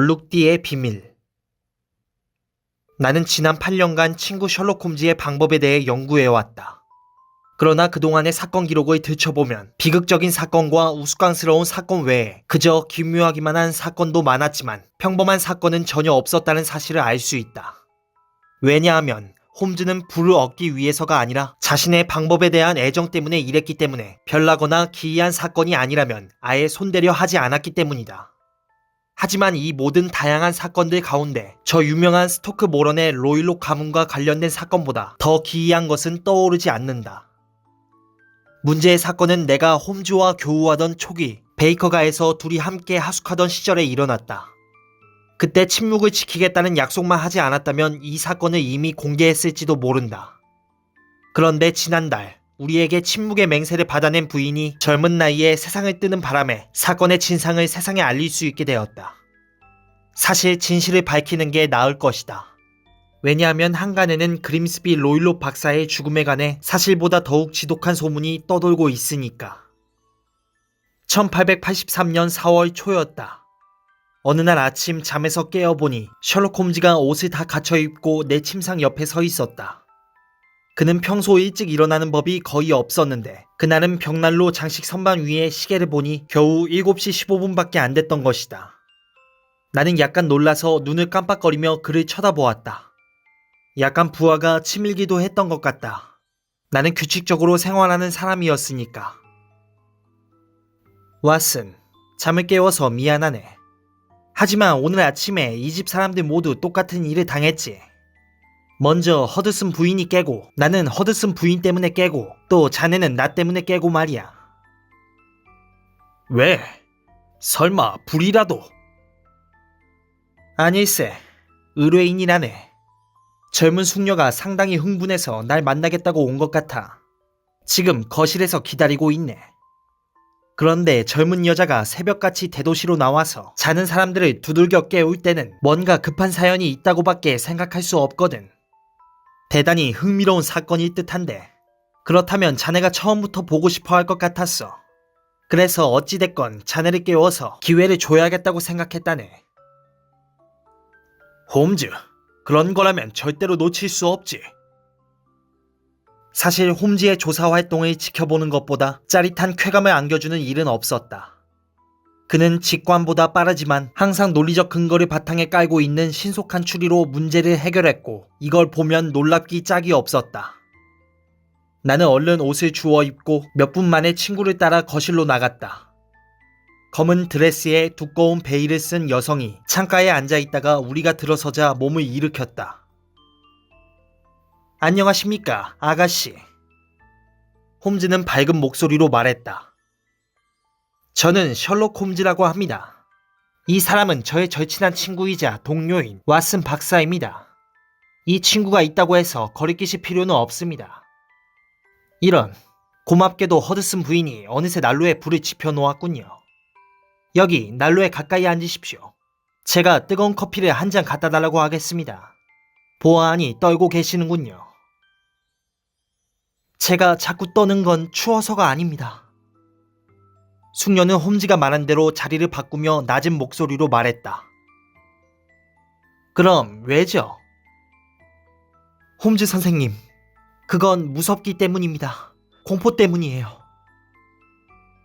얼룩띠의 비밀. 나는 지난 8년간 친구 셜록 홈즈의 방법에 대해 연구해왔다. 그러나 그동안의 사건 기록을 들춰보면 비극적인 사건과 우스꽝스러운 사건 외에 그저 기묘하기만 한 사건도 많았지만 평범한 사건은 전혀 없었다는 사실을 알 수 있다. 왜냐하면 홈즈는 부를 얻기 위해서가 아니라 자신의 방법에 대한 애정 때문에 일했기 때문에 별나거나 기이한 사건이 아니라면 아예 손대려 하지 않았기 때문이다. 하지만 이 모든 다양한 사건들 가운데 저 유명한 스토크 모런의 로일록 가문과 관련된 사건보다 더 기이한 것은 떠오르지 않는다. 문제의 사건은 내가 홈즈와 교우하던 초기 베이커가에서 둘이 함께 하숙하던 시절에 일어났다. 그때 침묵을 지키겠다는 약속만 하지 않았다면 이 사건을 이미 공개했을지도 모른다. 그런데 지난달 우리에게 침묵의 맹세를 받아낸 부인이 젊은 나이에 세상을 뜨는 바람에 사건의 진상을 세상에 알릴 수 있게 되었다. 사실 진실을 밝히는 게 나을 것이다. 왜냐하면 한간에는 그림스비 로일록 박사의 죽음에 관해 사실보다 더욱 지독한 소문이 떠돌고 있으니까. 1883년 4월 초였다. 어느 날 아침 잠에서 깨어보니 셜록 홈즈가 옷을 다 갖춰 입고 내 침상 옆에 서 있었다. 그는 평소 일찍 일어나는 법이 거의 없었는데 그날은 벽난로 장식 선반 위에 시계를 보니 겨우 7시 15분밖에 안 됐던 것이다. 나는 약간 놀라서 눈을 깜빡거리며 그를 쳐다보았다. 약간 부하가 치밀기도 했던 것 같다. 나는 규칙적으로 생활하는 사람이었으니까. 왓슨, 잠을 깨워서 미안하네. 하지만 오늘 아침에 이 집 사람들 모두 똑같은 일을 당했지. 먼저 허드슨 부인이 깨고 나는 허드슨 부인 때문에 깨고 또 자네는 나 때문에 깨고 말이야. 왜? 설마 불이라도? 아닐세. 의뢰인이라네. 젊은 숙녀가 상당히 흥분해서 날 만나겠다고 온 것 같아. 지금 거실에서 기다리고 있네. 그런데 젊은 여자가 새벽같이 대도시로 나와서 자는 사람들을 두들겨 깨울 때는 뭔가 급한 사연이 있다고밖에 생각할 수 없거든. 대단히 흥미로운 사건일 듯한데 그렇다면 자네가 처음부터 보고 싶어 할 것 같았어. 그래서 어찌됐건 자네를 깨워서 기회를 줘야겠다고 생각했다네. 홈즈, 그런 거라면 절대로 놓칠 수 없지. 사실 홈즈의 조사 활동을 지켜보는 것보다 짜릿한 쾌감을 안겨주는 일은 없었다. 그는 직관보다 빠르지만 항상 논리적 근거를 바탕에 깔고 있는 신속한 추리로 문제를 해결했고 이걸 보면 놀랍기 짝이 없었다. 나는 얼른 옷을 주워 입고 몇 분 만에 친구를 따라 거실로 나갔다. 검은 드레스에 두꺼운 베일을 쓴 여성이 창가에 앉아있다가 우리가 들어서자 몸을 일으켰다. 안녕하십니까, 아가씨. 홈즈는 밝은 목소리로 말했다. 저는 셜록 홈즈라고 합니다. 이 사람은 저의 절친한 친구이자 동료인 왓슨 박사입니다. 이 친구가 있다고 해서 거리끼실 필요는 없습니다. 이런, 고맙게도 허드슨 부인이 어느새 난로에 불을 지펴 놓았군요. 여기 난로에 가까이 앉으십시오. 제가 뜨거운 커피를 한 잔 갖다 달라고 하겠습니다. 보아하니 떨고 계시는군요. 제가 자꾸 떠는 건 추워서가 아닙니다. 숙녀는 홈즈가 말한 대로 자리를 바꾸며 낮은 목소리로 말했다. 그럼 왜죠? 홈즈 선생님, 그건 무섭기 때문입니다. 공포 때문이에요.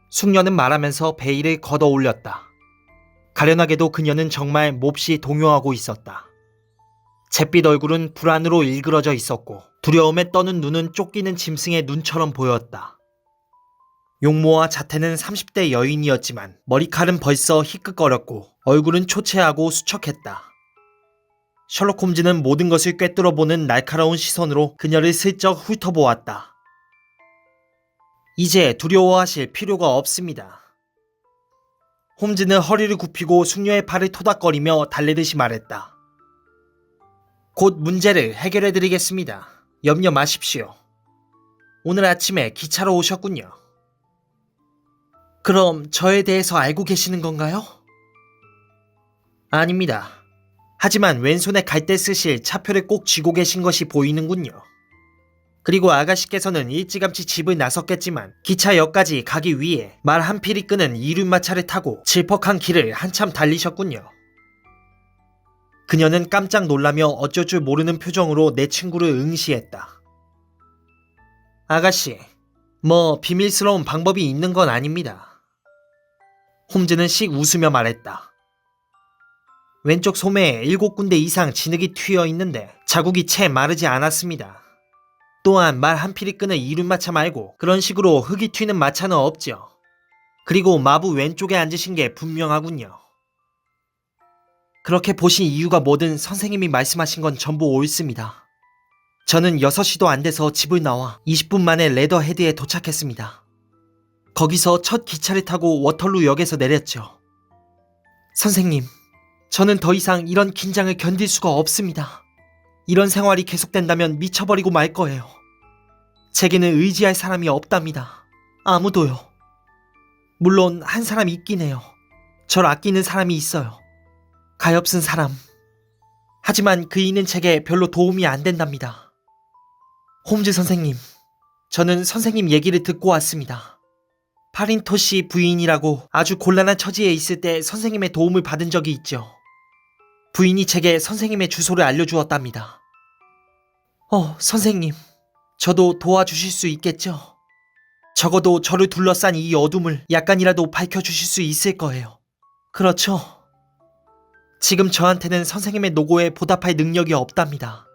숙녀는 말하면서 베일을 걷어 올렸다. 가련하게도 그녀는 정말 몹시 동요하고 있었다. 잿빛 얼굴은 불안으로 일그러져 있었고 두려움에 떠는 눈은 쫓기는 짐승의 눈처럼 보였다. 용모와 자태는 30대 여인이었지만 머리칼은 벌써 희끗거렸고 얼굴은 초췌하고 수척했다. 셜록 홈즈는 모든 것을 꿰뚫어보는 날카로운 시선으로 그녀를 슬쩍 훑어보았다. 이제 두려워하실 필요가 없습니다. 홈즈는 허리를 굽히고 숙녀의 팔을 토닥거리며 달래듯이 말했다. 곧 문제를 해결해드리겠습니다. 염려 마십시오. 오늘 아침에 기차로 오셨군요. 그럼 저에 대해서 알고 계시는 건가요? 아닙니다. 하지만 왼손에 갈대 쓰실 차표를 꼭 쥐고 계신 것이 보이는군요. 그리고 아가씨께서는 일찌감치 집을 나섰겠지만 기차역까지 가기 위해 말 한 필이 끄는 이륜마차를 타고 질퍽한 길을 한참 달리셨군요. 그녀는 깜짝 놀라며 어쩔 줄 모르는 표정으로 내 친구를 응시했다. 아가씨, 비밀스러운 방법이 있는 건 아닙니다. 홈즈는 씩 웃으며 말했다. 왼쪽 소매에 7군데 이상 진흙이 튀어 있는데 자국이 채 마르지 않았습니다. 또한 말 한 피리 끄는 이륜마차 말고 그런 식으로 흙이 튀는 마차는 없죠. 그리고 마부 왼쪽에 앉으신 게 분명하군요. 그렇게 보신 이유가 뭐든 선생님이 말씀하신 건 전부 옳습니다. 저는 6시도 안 돼서 집을 나와 20분 만에 레더헤드에 도착했습니다. 거기서 첫 기차를 타고 워털루 역에서 내렸죠. 선생님, 저는 더 이상 이런 긴장을 견딜 수가 없습니다. 이런 생활이 계속된다면 미쳐버리고 말 거예요. 제게는 의지할 사람이 없답니다. 아무도요. 물론 한 사람 있긴 해요. 절 아끼는 사람이 있어요. 가엾은 사람. 하지만 그이는 제게 별로 도움이 안 된답니다. 홈즈 선생님, 저는 선생님 얘기를 듣고 왔습니다. 파린토 씨 부인이라고 아주 곤란한 처지에 있을 때 선생님의 도움을 받은 적이 있죠. 부인이 제게 선생님의 주소를 알려주었답니다. 선생님, 저도 도와주실 수 있겠죠? 적어도 저를 둘러싼 이 어둠을 약간이라도 밝혀주실 수 있을 거예요. 그렇죠? 지금 저한테는 선생님의 노고에 보답할 능력이 없답니다.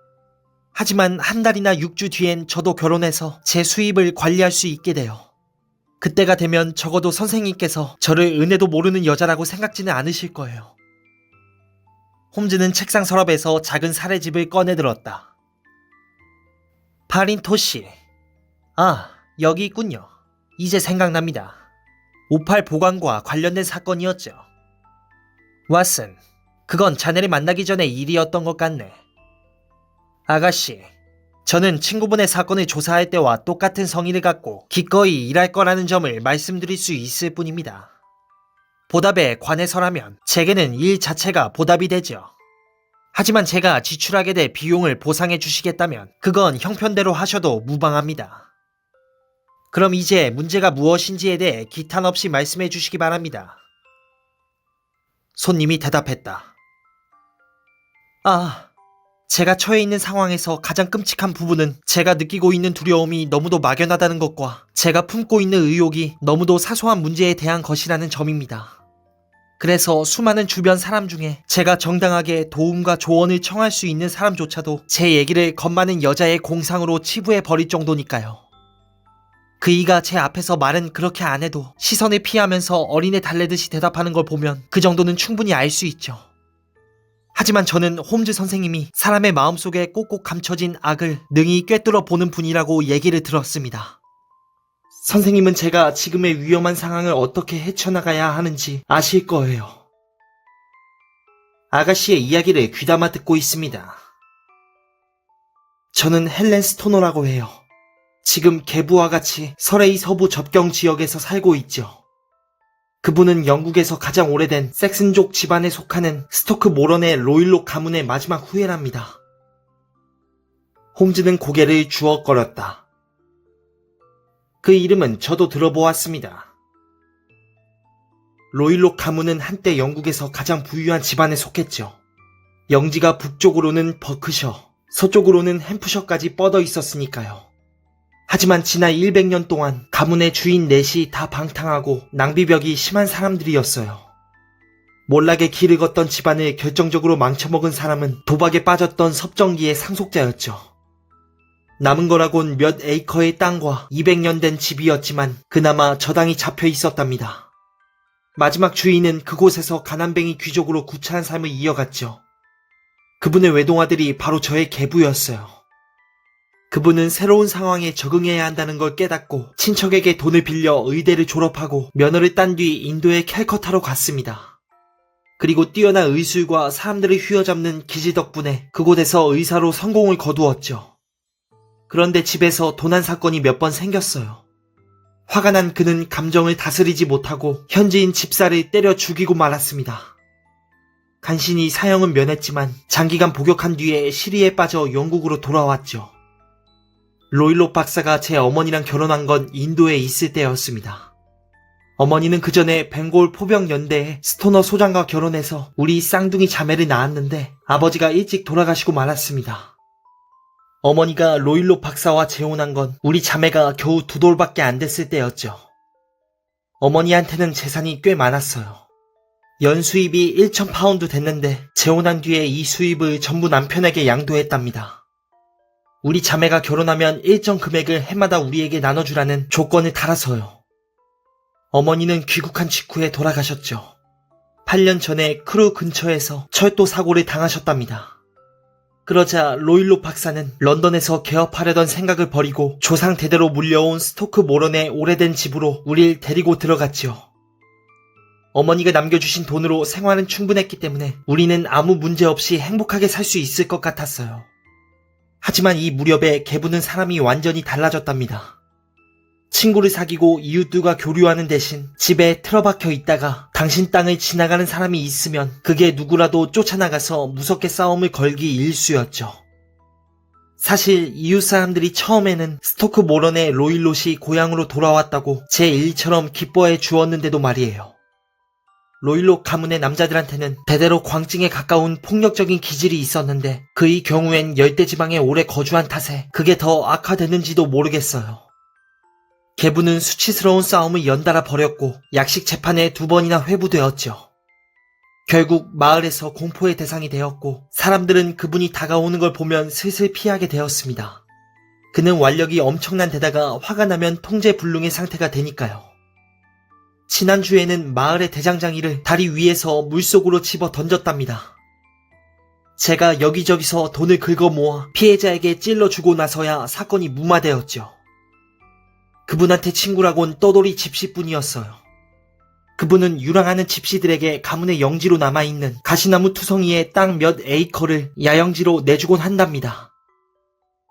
하지만 한 달이나 6주 뒤엔 저도 결혼해서 제 수입을 관리할 수 있게 돼요. 그때가 되면 적어도 선생님께서 저를 은혜도 모르는 여자라고 생각지는 않으실 거예요. 홈즈는 책상 서랍에서 작은 사례집을 꺼내들었다. 파린토 씨. 여기 있군요. 이제 생각납니다. 58 보관과 관련된 사건이었죠. 왓슨, 그건 자네를 만나기 전에 일이었던 것 같네. 아가씨, 저는 친구분의 사건을 조사할 때와 똑같은 성의를 갖고 기꺼이 일할 거라는 점을 말씀드릴 수 있을 뿐입니다. 보답에 관해서라면 제게는 일 자체가 보답이 되죠. 하지만 제가 지출하게 될 비용을 보상해 주시겠다면 그건 형편대로 하셔도 무방합니다. 그럼 이제 문제가 무엇인지에 대해 기탄 없이 말씀해 주시기 바랍니다. 손님이 대답했다. 제가 처해 있는 상황에서 가장 끔찍한 부분은 제가 느끼고 있는 두려움이 너무도 막연하다는 것과 제가 품고 있는 의욕이 너무도 사소한 문제에 대한 것이라는 점입니다. 그래서 수많은 주변 사람 중에 제가 정당하게 도움과 조언을 청할 수 있는 사람조차도 제 얘기를 겁 많은 여자의 공상으로 치부해 버릴 정도니까요. 그이가 제 앞에서 말은 그렇게 안 해도 시선을 피하면서 어린애 달래듯이 대답하는 걸 보면 그 정도는 충분히 알 수 있죠. 하지만 저는 홈즈 선생님이 사람의 마음속에 꼭꼭 감춰진 악을 능히 꿰뚫어 보는 분이라고 얘기를 들었습니다. 선생님은 제가 지금의 위험한 상황을 어떻게 헤쳐나가야 하는지 아실 거예요. 아가씨의 이야기를 귀담아 듣고 있습니다. 저는 헬렌 스토너라고 해요. 지금 계부와 같이 서레이 서부 접경 지역에서 살고 있죠. 그분은 영국에서 가장 오래된 섹슨족 집안에 속하는 스토크 모런의 로일록 가문의 마지막 후예랍니다. 홈즈는 고개를 주워거렸다. 그 이름은 저도 들어보았습니다. 로일록 가문은 한때 영국에서 가장 부유한 집안에 속했죠. 영지가 북쪽으로는 버크셔, 서쪽으로는 햄프셔까지 뻗어 있었으니까요. 하지만 지난 100년 동안 가문의 주인 넷이 다 방탕하고 낭비벽이 심한 사람들이었어요. 몰락의 길을 걷던 집안을 결정적으로 망쳐먹은 사람은 도박에 빠졌던 섭정기의 상속자였죠. 남은 거라곤 몇 에이커의 땅과 200년 된 집이었지만 그나마 저당이 잡혀 있었답니다. 마지막 주인은 그곳에서 가난뱅이 귀족으로 구차한 삶을 이어갔죠. 그분의 외동아들이 바로 저의 계부였어요. 그분은 새로운 상황에 적응해야 한다는 걸 깨닫고 친척에게 돈을 빌려 의대를 졸업하고 면허를 딴 뒤 인도의 캘커타로 갔습니다. 그리고 뛰어난 의술과 사람들을 휘어잡는 기지 덕분에 그곳에서 의사로 성공을 거두었죠. 그런데 집에서 도난 사건이 몇 번 생겼어요. 화가 난 그는 감정을 다스리지 못하고 현지인 집사를 때려 죽이고 말았습니다. 간신히 사형은 면했지만 장기간 복역한 뒤에 시리에 빠져 영국으로 돌아왔죠. 로일록 박사가 제 어머니랑 결혼한 건 인도에 있을 때였습니다. 어머니는 그 전에 벵골 포병 연대에 스토너 소장과 결혼해서 우리 쌍둥이 자매를 낳았는데 아버지가 일찍 돌아가시고 말았습니다. 어머니가 로일록 박사와 재혼한 건 우리 자매가 겨우 2돌밖에 안 됐을 때였죠. 어머니한테는 재산이 꽤 많았어요. 연수입이 1,000파운드 됐는데 재혼한 뒤에 이 수입을 전부 남편에게 양도했답니다. 우리 자매가 결혼하면 일정 금액을 해마다 우리에게 나눠주라는 조건을 달아서요. 어머니는 귀국한 직후에 돌아가셨죠. 8년 전에 크루 근처에서 철도 사고를 당하셨답니다. 그러자 로일록 박사는 런던에서 개업하려던 생각을 버리고 조상 대대로 물려온 스토크 모런의 오래된 집으로 우릴 데리고 들어갔죠. 어머니가 남겨주신 돈으로 생활은 충분했기 때문에 우리는 아무 문제 없이 행복하게 살 수 있을 것 같았어요. 하지만 이 무렵에 개부는 사람이 완전히 달라졌답니다. 친구를 사귀고 이웃들과 교류하는 대신 집에 틀어박혀 있다가 당신 땅을 지나가는 사람이 있으면 그게 누구라도 쫓아나가서 무섭게 싸움을 걸기 일쑤였죠. 사실 이웃 사람들이 처음에는 스토크 모런의 로일롯이 고향으로 돌아왔다고 제 일처럼 기뻐해 주었는데도 말이에요. 로일롯 가문의 남자들한테는 대대로 광증에 가까운 폭력적인 기질이 있었는데 그의 경우엔 열대지방에 오래 거주한 탓에 그게 더 악화됐는지도 모르겠어요. 개부는 수치스러운 싸움을 연달아 벌였고 약식 재판에 2번이나 회부되었죠. 결국 마을에서 공포의 대상이 되었고 사람들은 그분이 다가오는 걸 보면 슬슬 피하게 되었습니다. 그는 완력이 엄청난 데다가 화가 나면 통제불능의 상태가 되니까요. 지난주에는 마을의 대장장이를 다리 위에서 물속으로 집어 던졌답니다. 제가 여기저기서 돈을 긁어 모아 피해자에게 찔러주고 나서야 사건이 무마되었죠. 그분한테 친구라곤 떠돌이 집시뿐이었어요. 그분은 유랑하는 집시들에게 가문의 영지로 남아있는 가시나무 투성이의 땅 몇 에이커를 야영지로 내주곤 한답니다.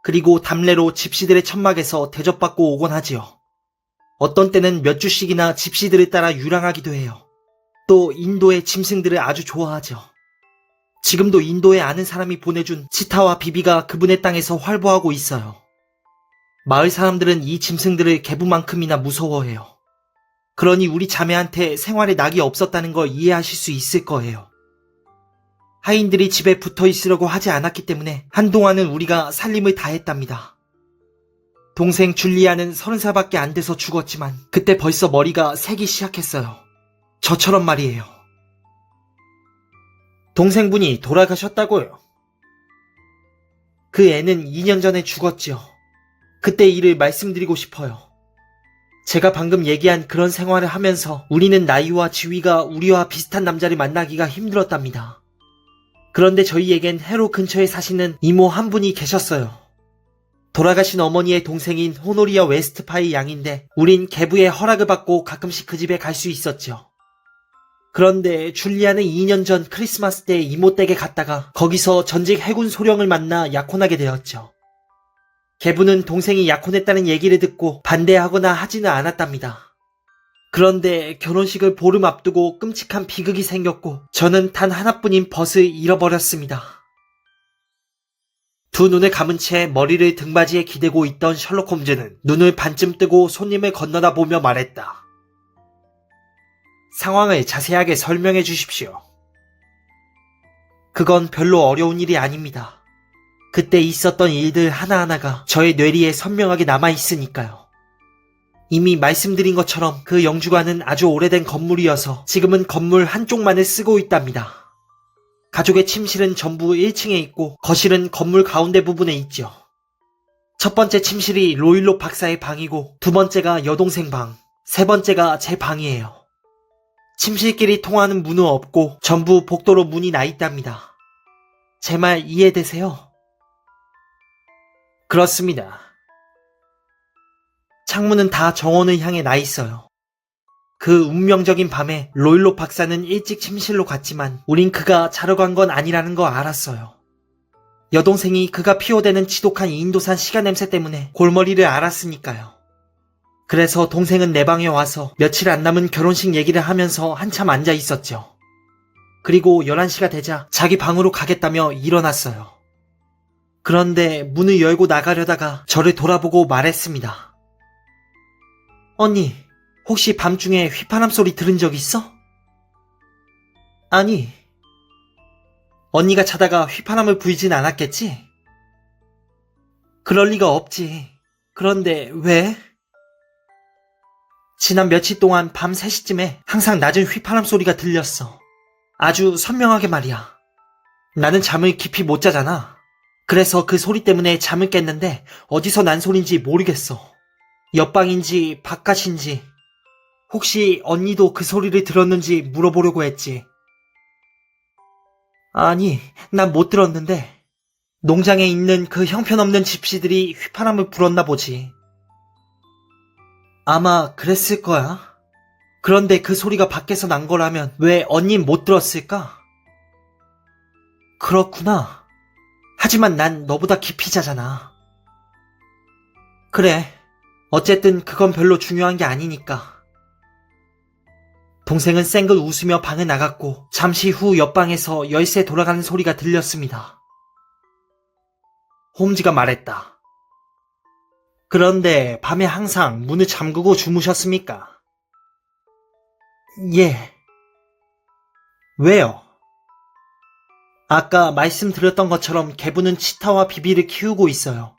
그리고 담례로 집시들의 천막에서 대접받고 오곤 하지요. 어떤 때는 몇 주씩이나 집시들을 따라 유랑하기도 해요. 또 인도의 짐승들을 아주 좋아하죠. 지금도 인도에 아는 사람이 보내준 치타와 비비가 그분의 땅에서 활보하고 있어요. 마을 사람들은 이 짐승들을 개부만큼이나 무서워해요. 그러니 우리 자매한테 생활에 낙이 없었다는 걸 이해하실 수 있을 거예요. 하인들이 집에 붙어 있으려고 하지 않았기 때문에 한동안은 우리가 살림을 다했답니다. 동생 줄리아는 30살밖에 안 돼서 죽었지만 그때 벌써 머리가 새기 시작했어요. 저처럼 말이에요. 동생분이 돌아가셨다고요? 그 애는 2년 전에 죽었지요. 그때 일을 말씀드리고 싶어요. 제가 방금 얘기한 그런 생활을 하면서 우리는 나이와 지위가 우리와 비슷한 남자를 만나기가 힘들었답니다. 그런데 저희에겐 해로 근처에 사시는 이모 한 분이 계셨어요. 돌아가신 어머니의 동생인 호노리아 웨스트파이 양인데 우린 계부의 허락을 받고 가끔씩 그 집에 갈 수 있었죠. 그런데 줄리아는 2년 전 크리스마스 때 이모 댁에 갔다가 거기서 전직 해군 소령을 만나 약혼하게 되었죠. 계부는 동생이 약혼했다는 얘기를 듣고 반대하거나 하지는 않았답니다. 그런데 결혼식을 보름 앞두고 끔찍한 비극이 생겼고 저는 단 하나뿐인 벗을 잃어버렸습니다. 두 눈을 감은 채 머리를 등받이에 기대고 있던 셜록 홈즈는 눈을 반쯤 뜨고 손님을 건너다 보며 말했다. 상황을 자세하게 설명해 주십시오. 그건 별로 어려운 일이 아닙니다. 그때 있었던 일들 하나하나가 저의 뇌리에 선명하게 남아있으니까요. 이미 말씀드린 것처럼 그 영주관은 아주 오래된 건물이어서 지금은 건물 한쪽만을 쓰고 있답니다. 가족의 침실은 전부 1층에 있고 거실은 건물 가운데 부분에 있죠. 첫 번째 침실이 로일록 박사의 방이고 두 번째가 여동생 방, 세 번째가 제 방이에요. 침실끼리 통하는 문은 없고 전부 복도로 문이 나 있답니다. 제 말 이해되세요? 그렇습니다. 창문은 다 정원을 향해 나 있어요. 그 운명적인 밤에 로일록 박사는 일찍 침실로 갔지만 우린 그가 자러 간 건 아니라는 거 알았어요. 여동생이 그가 피워대는 지독한 인도산 시가 냄새 때문에 골머리를 앓았으니까요. 그래서 동생은 내 방에 와서 며칠 안 남은 결혼식 얘기를 하면서 한참 앉아 있었죠. 그리고 11시가 되자 자기 방으로 가겠다며 일어났어요. 그런데 문을 열고 나가려다가 저를 돌아보고 말했습니다. 언니, 혹시 밤중에 휘파람 소리 들은 적 있어? 아니, 언니가 자다가 휘파람을 불진 않았겠지? 그럴 리가 없지. 그런데 왜? 지난 며칠 동안 밤 3시쯤에 항상 낮은 휘파람 소리가 들렸어. 아주 선명하게 말이야. 나는 잠을 깊이 못 자잖아. 그래서 그 소리 때문에 잠을 깼는데 어디서 난 소린지 모르겠어. 옆방인지 바깥인지. 혹시 언니도 그 소리를 들었는지 물어보려고 했지. 아니, 난 못 들었는데 농장에 있는 그 형편없는 집시들이 휘파람을 불었나 보지. 아마 그랬을 거야. 그런데 그 소리가 밖에서 난 거라면 왜 언닌 못 들었을까? 그렇구나. 하지만 난 너보다 깊이 자잖아. 그래. 어쨌든 그건 별로 중요한 게 아니니까. 동생은 쌩글 웃으며 방을 나갔고 잠시 후 옆방에서 열쇠 돌아가는 소리가 들렸습니다. 홈즈가 말했다. 그런데 밤에 항상 문을 잠그고 주무셨습니까? 예. 왜요? 아까 말씀드렸던 것처럼 개부는 치타와 비비를 키우고 있어요.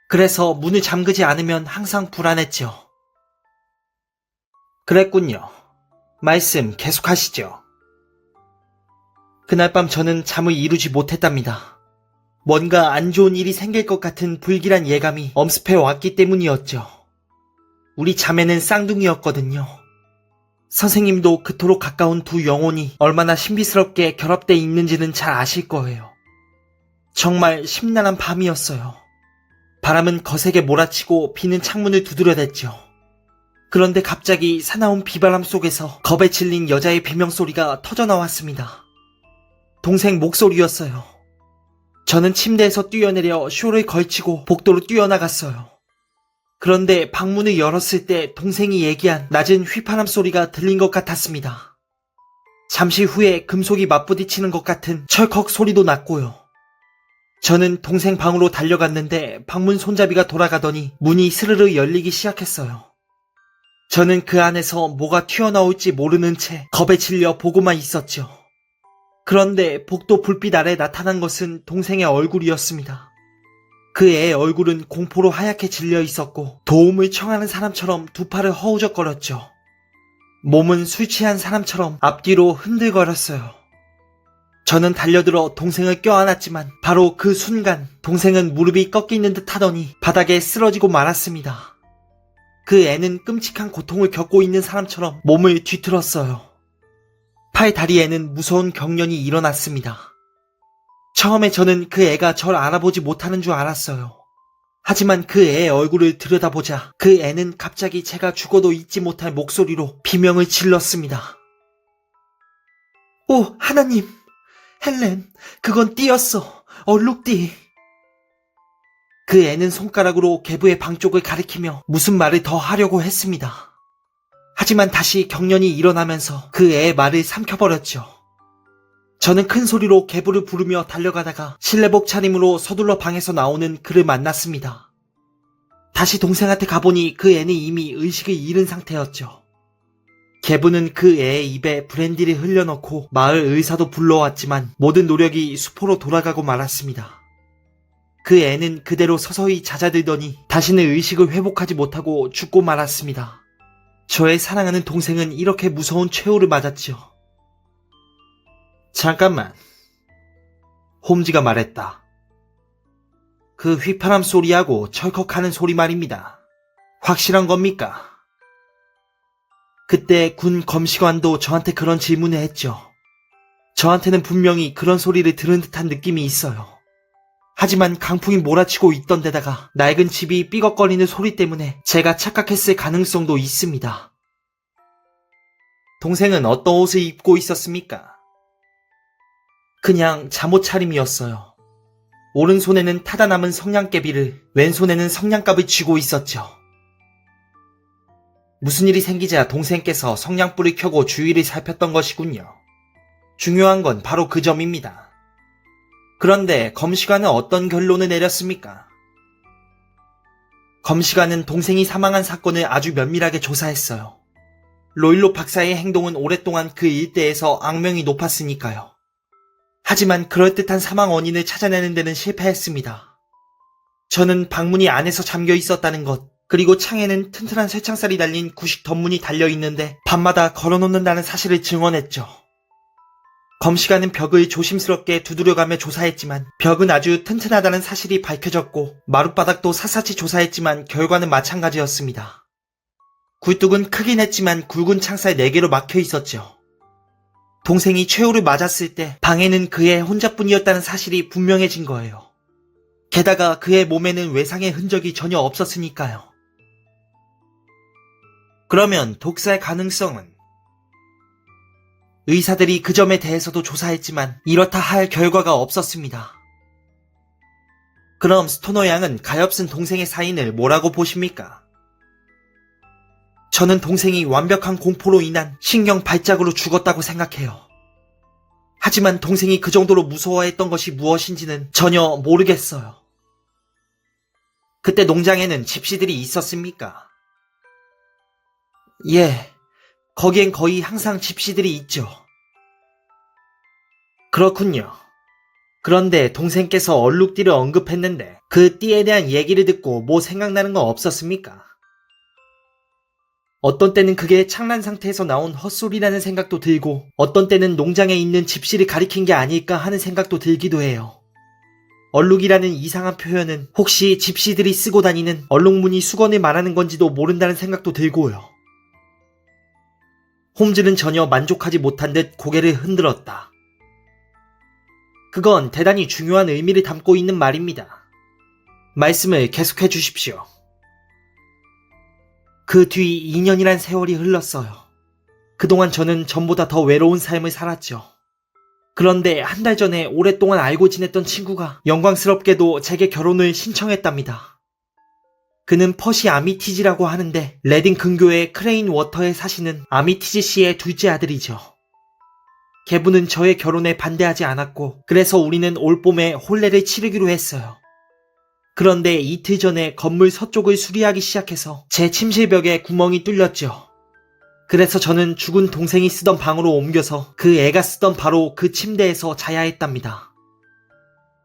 그래서 문을 잠그지 않으면 항상 불안했죠. 그랬군요. 말씀 계속하시죠. 그날 밤 저는 잠을 이루지 못했답니다. 뭔가 안 좋은 일이 생길 것 같은 불길한 예감이 엄습해 왔기 때문이었죠. 우리 자매는 쌍둥이였거든요. 선생님도 그토록 가까운 두 영혼이 얼마나 신비스럽게 결합돼 있는지는 잘 아실 거예요. 정말 심란한 밤이었어요. 바람은 거세게 몰아치고 비는 창문을 두드려댔죠. 그런데 갑자기 사나운 비바람 속에서 겁에 질린 여자의 비명소리가 터져나왔습니다. 동생 목소리였어요. 저는 침대에서 뛰어내려 쇼를 걸치고 복도로 뛰어나갔어요. 그런데 방문을 열었을 때 동생이 얘기한 낮은 휘파람 소리가 들린 것 같았습니다. 잠시 후에 금속이 맞부딪히는 것 같은 철컥 소리도 났고요. 저는 동생 방으로 달려갔는데 방문 손잡이가 돌아가더니 문이 스르르 열리기 시작했어요. 저는 그 안에서 뭐가 튀어나올지 모르는 채 겁에 질려 보고만 있었죠. 그런데 복도 불빛 아래 나타난 것은 동생의 얼굴이었습니다. 그 애의 얼굴은 공포로 하얗게 질려 있었고 도움을 청하는 사람처럼 두 팔을 허우적거렸죠. 몸은 술 취한 사람처럼 앞뒤로 흔들거렸어요. 저는 달려들어 동생을 껴안았지만 바로 그 순간 동생은 무릎이 꺾이는 듯 하더니 바닥에 쓰러지고 말았습니다. 그 애는 끔찍한 고통을 겪고 있는 사람처럼 몸을 뒤틀었어요. 팔 다리에는 무서운 경련이 일어났습니다. 처음에 저는 그 애가 절 알아보지 못하는 줄 알았어요. 하지만 그 애의 얼굴을 들여다보자 그 애는 갑자기 제가 죽어도 잊지 못할 목소리로 비명을 질렀습니다. 오, 하나님! 헬렌, 그건 띠였어. 얼룩띠. 그 애는 손가락으로 계부의 방 쪽을 가리키며 무슨 말을 더 하려고 했습니다. 하지만 다시 경련이 일어나면서 그 애의 말을 삼켜버렸죠. 저는 큰 소리로 계부를 부르며 달려가다가 실내복 차림으로 서둘러 방에서 나오는 그를 만났습니다. 다시 동생한테 가보니 그 애는 이미 의식을 잃은 상태였죠. 계부는 그 애의 입에 브랜디를 흘려넣고 마을 의사도 불러왔지만 모든 노력이 수포로 돌아가고 말았습니다. 그 애는 그대로 서서히 잦아들더니 다시는 의식을 회복하지 못하고 죽고 말았습니다. 저의 사랑하는 동생은 이렇게 무서운 최후를 맞았죠. 잠깐만. 홈즈가 말했다. 그 휘파람 소리하고 철컥하는 소리 말입니다. 확실한 겁니까? 그때 군 검시관도 저한테 그런 질문을 했죠. 저한테는 분명히 그런 소리를 들은 듯한 느낌이 있어요. 하지만 강풍이 몰아치고 있던 데다가 낡은 집이 삐걱거리는 소리 때문에 제가 착각했을 가능성도 있습니다. 동생은 어떤 옷을 입고 있었습니까? 그냥 잠옷 차림이었어요. 오른손에는 타다 남은 성냥개비를, 왼손에는 성냥갑을 쥐고 있었죠. 무슨 일이 생기자 동생께서 성냥불을 켜고 주위를 살폈던 것이군요. 중요한 건 바로 그 점입니다. 그런데 검시관은 어떤 결론을 내렸습니까? 검시관은 동생이 사망한 사건을 아주 면밀하게 조사했어요. 로일로 박사의 행동은 오랫동안 그 일대에서 악명이 높았으니까요. 하지만 그럴듯한 사망 원인을 찾아내는 데는 실패했습니다. 저는 방문이 안에서 잠겨 있었다는 것, 그리고 창에는 튼튼한 쇠창살이 달린 구식 덧문이 달려있는데 밤마다 걸어놓는다는 사실을 증언했죠. 검시관은 벽을 조심스럽게 두드려가며 조사했지만 벽은 아주 튼튼하다는 사실이 밝혀졌고 마룻바닥도 샅샅이 조사했지만 결과는 마찬가지였습니다. 굴뚝은 크긴 했지만 굵은 창살 4개로 막혀 있었죠. 동생이 최후를 맞았을 때 방에는 그의 혼자뿐이었다는 사실이 분명해진 거예요. 게다가 그의 몸에는 외상의 흔적이 전혀 없었으니까요. 그러면 독살 가능성은? 의사들이 그 점에 대해서도 조사했지만 이렇다 할 결과가 없었습니다. 그럼 스토너 양은 가엾은 동생의 사인을 뭐라고 보십니까? 저는 동생이 완벽한 공포로 인한 신경 발작으로 죽었다고 생각해요. 하지만 동생이 그 정도로 무서워했던 것이 무엇인지는 전혀 모르겠어요. 그때 농장에는 집시들이 있었습니까? 예, 거기엔 거의 항상 집시들이 있죠. 그렇군요. 그런데 동생께서 얼룩띠를 언급했는데 그 띠에 대한 얘기를 듣고 뭐 생각나는 거 없었습니까? 어떤 때는 그게 창란 상태에서 나온 헛소리라는 생각도 들고 어떤 때는 농장에 있는 집시를 가리킨 게 아닐까 하는 생각도 들기도 해요. 얼룩이라는 이상한 표현은 혹시 집시들이 쓰고 다니는 얼룩무늬 수건을 말하는 건지도 모른다는 생각도 들고요. 홈즈는 전혀 만족하지 못한 듯 고개를 흔들었다. 그건 대단히 중요한 의미를 담고 있는 말입니다. 말씀을 계속해 주십시오. 그 뒤 2년이란 세월이 흘렀어요. 그동안 저는 전보다 더 외로운 삶을 살았죠. 그런데 한 달 전에 오랫동안 알고 지냈던 친구가 영광스럽게도 제게 결혼을 신청했답니다. 그는 퍼시 아미티지라고 하는데 레딩 근교의 크레인 워터에 사시는 아미티지 씨의 둘째 아들이죠. 계부는 저의 결혼에 반대하지 않았고 그래서 우리는 올봄에 혼례를 치르기로 했어요. 그런데 이틀 전에 건물 서쪽을 수리하기 시작해서 제 침실벽에 구멍이 뚫렸죠. 그래서 저는 죽은 동생이 쓰던 방으로 옮겨서 그 애가 쓰던 바로 그 침대에서 자야 했답니다.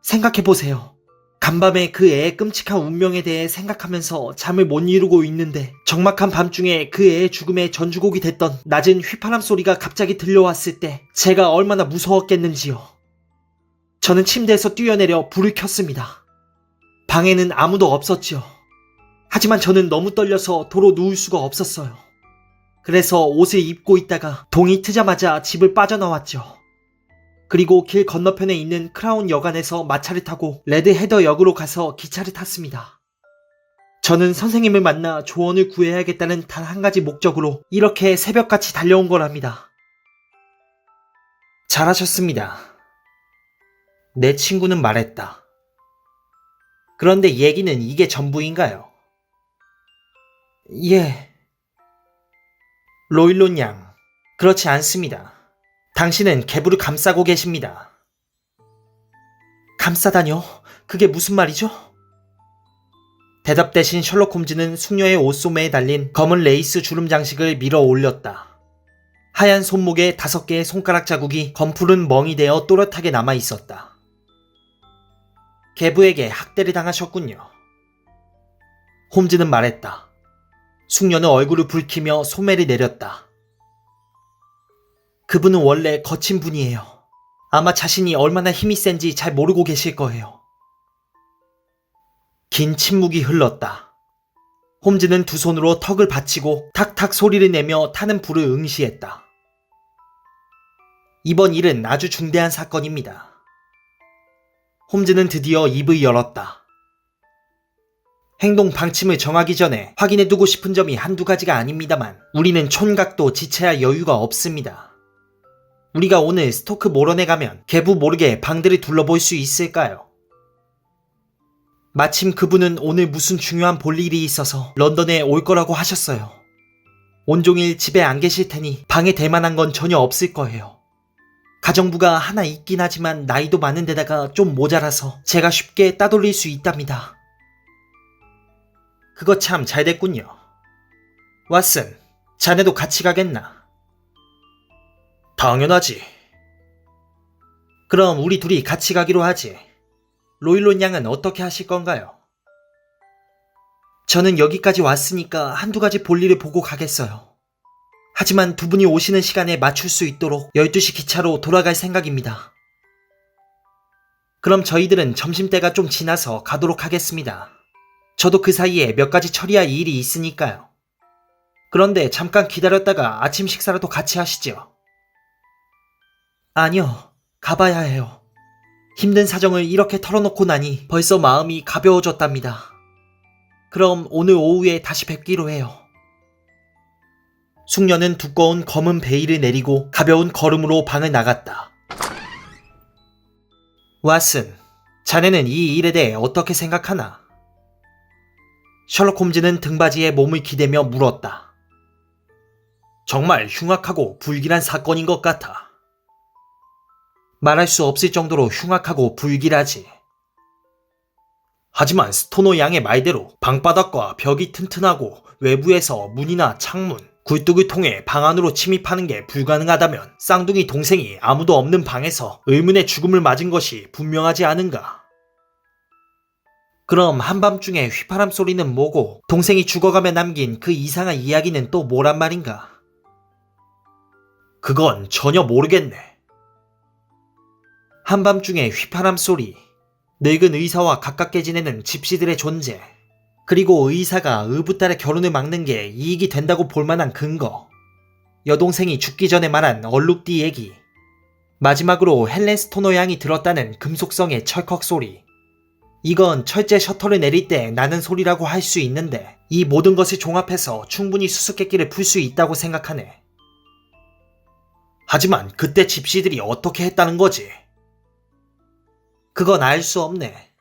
생각해보세요. 간밤에 그 애의 끔찍한 운명에 대해 생각하면서 잠을 못 이루고 있는데 적막한 밤중에 그 애의 죽음에 전주곡이 됐던 낮은 휘파람 소리가 갑자기 들려왔을 때 제가 얼마나 무서웠겠는지요. 저는 침대에서 뛰어내려 불을 켰습니다. 방에는 아무도 없었죠. 하지만 저는 너무 떨려서 도로 누울 수가 없었어요. 그래서 옷을 입고 있다가 동이 트자마자 집을 빠져나왔죠. 그리고 길 건너편에 있는 크라운 여관에서 마차를 타고 레드헤더 역으로 가서 기차를 탔습니다. 저는 선생님을 만나 조언을 구해야겠다는 단 한 가지 목적으로 이렇게 새벽같이 달려온 거랍니다. 잘하셨습니다. 내 친구는 말했다. 그런데 얘기는 이게 전부인가요? 예. 로일론 양, 그렇지 않습니다. 당신은 계부를 감싸고 계십니다. 감싸다뇨? 그게 무슨 말이죠? 대답 대신 셜록 홈즈는 숙녀의 옷소매에 달린 검은 레이스 주름 장식을 밀어 올렸다. 하얀 손목에 5개의 손가락 자국이 검푸른 멍이 되어 또렷하게 남아 있었다. 계부에게 학대를 당하셨군요. 홈즈는 말했다. 숙녀는 얼굴을 붉히며 소매를 내렸다. 그분은 원래 거친 분이에요. 아마 자신이 얼마나 힘이 센지 잘 모르고 계실 거예요. 긴 침묵이 흘렀다. 홈즈는 두 손으로 턱을 받치고 탁탁 소리를 내며 타는 불을 응시했다. 이번 일은 아주 중대한 사건입니다. 홈즈는 드디어 입을 열었다. 행동 방침을 정하기 전에 확인해두고 싶은 점이 한두 가지가 아닙니다만 우리는 촌각도 지체할 여유가 없습니다. 우리가 오늘 스토크 모런에 가면 계부 모르게 방들을 둘러볼 수 있을까요? 마침 그분은 오늘 무슨 중요한 볼일이 있어서 런던에 올 거라고 하셨어요. 온종일 집에 안 계실 테니 방에 댈 만한 건 전혀 없을 거예요. 가정부가 하나 있긴 하지만 나이도 많은 데다가 좀 모자라서 제가 쉽게 따돌릴 수 있답니다. 그거 참 잘 됐군요. 왓슨, 자네도 같이 가겠나? 당연하지. 그럼 우리 둘이 같이 가기로 하지. 로일론 양은 어떻게 하실 건가요? 저는 여기까지 왔으니까 한두 가지 볼일을 보고 가겠어요. 하지만 두 분이 오시는 시간에 맞출 수 있도록 12시 기차로 돌아갈 생각입니다. 그럼 저희들은 점심때가 좀 지나서 가도록 하겠습니다. 저도 그 사이에 몇 가지 처리할 일이 있으니까요. 그런데 잠깐 기다렸다가 아침 식사라도 같이 하시죠. 아니요, 가봐야 해요. 힘든 사정을 이렇게 털어놓고 나니 벌써 마음이 가벼워졌답니다. 그럼 오늘 오후에 다시 뵙기로 해요. 숙녀는 두꺼운 검은 베일을 내리고 가벼운 걸음으로 방을 나갔다. 왓슨, 자네는 이 일에 대해 어떻게 생각하나? 셜록 홈즈는 등받이에 몸을 기대며 물었다. 정말 흉악하고 불길한 사건인 것 같아. 말할 수 없을 정도로 흉악하고 불길하지. 하지만 스토너 양의 말대로 방바닥과 벽이 튼튼하고 외부에서 문이나 창문, 굴뚝을 통해 방 안으로 침입하는 게 불가능하다면 쌍둥이 동생이 아무도 없는 방에서 의문의 죽음을 맞은 것이 분명하지 않은가? 그럼 한밤중에 휘파람 소리는 뭐고 동생이 죽어가며 남긴 그 이상한 이야기는 또 뭐란 말인가? 그건 전혀 모르겠네. 한밤중에 휘파람 소리, 늙은 의사와 가깝게 지내는 집시들의 존재, 그리고 의사가 의붓딸의 결혼을 막는 게 이익이 된다고 볼 만한 근거, 여동생이 죽기 전에 말한 얼룩디 얘기, 마지막으로 헬렌 스토너 양이 들었다는 금속성의 철컥 소리. 이건 철제 셔터를 내릴 때 나는 소리라고 할 수 있는데 이 모든 것을 종합해서 충분히 수수께끼를 풀 수 있다고 생각하네. 하지만 그때 집시들이 어떻게 했다는 거지? 그건 알 수 없네.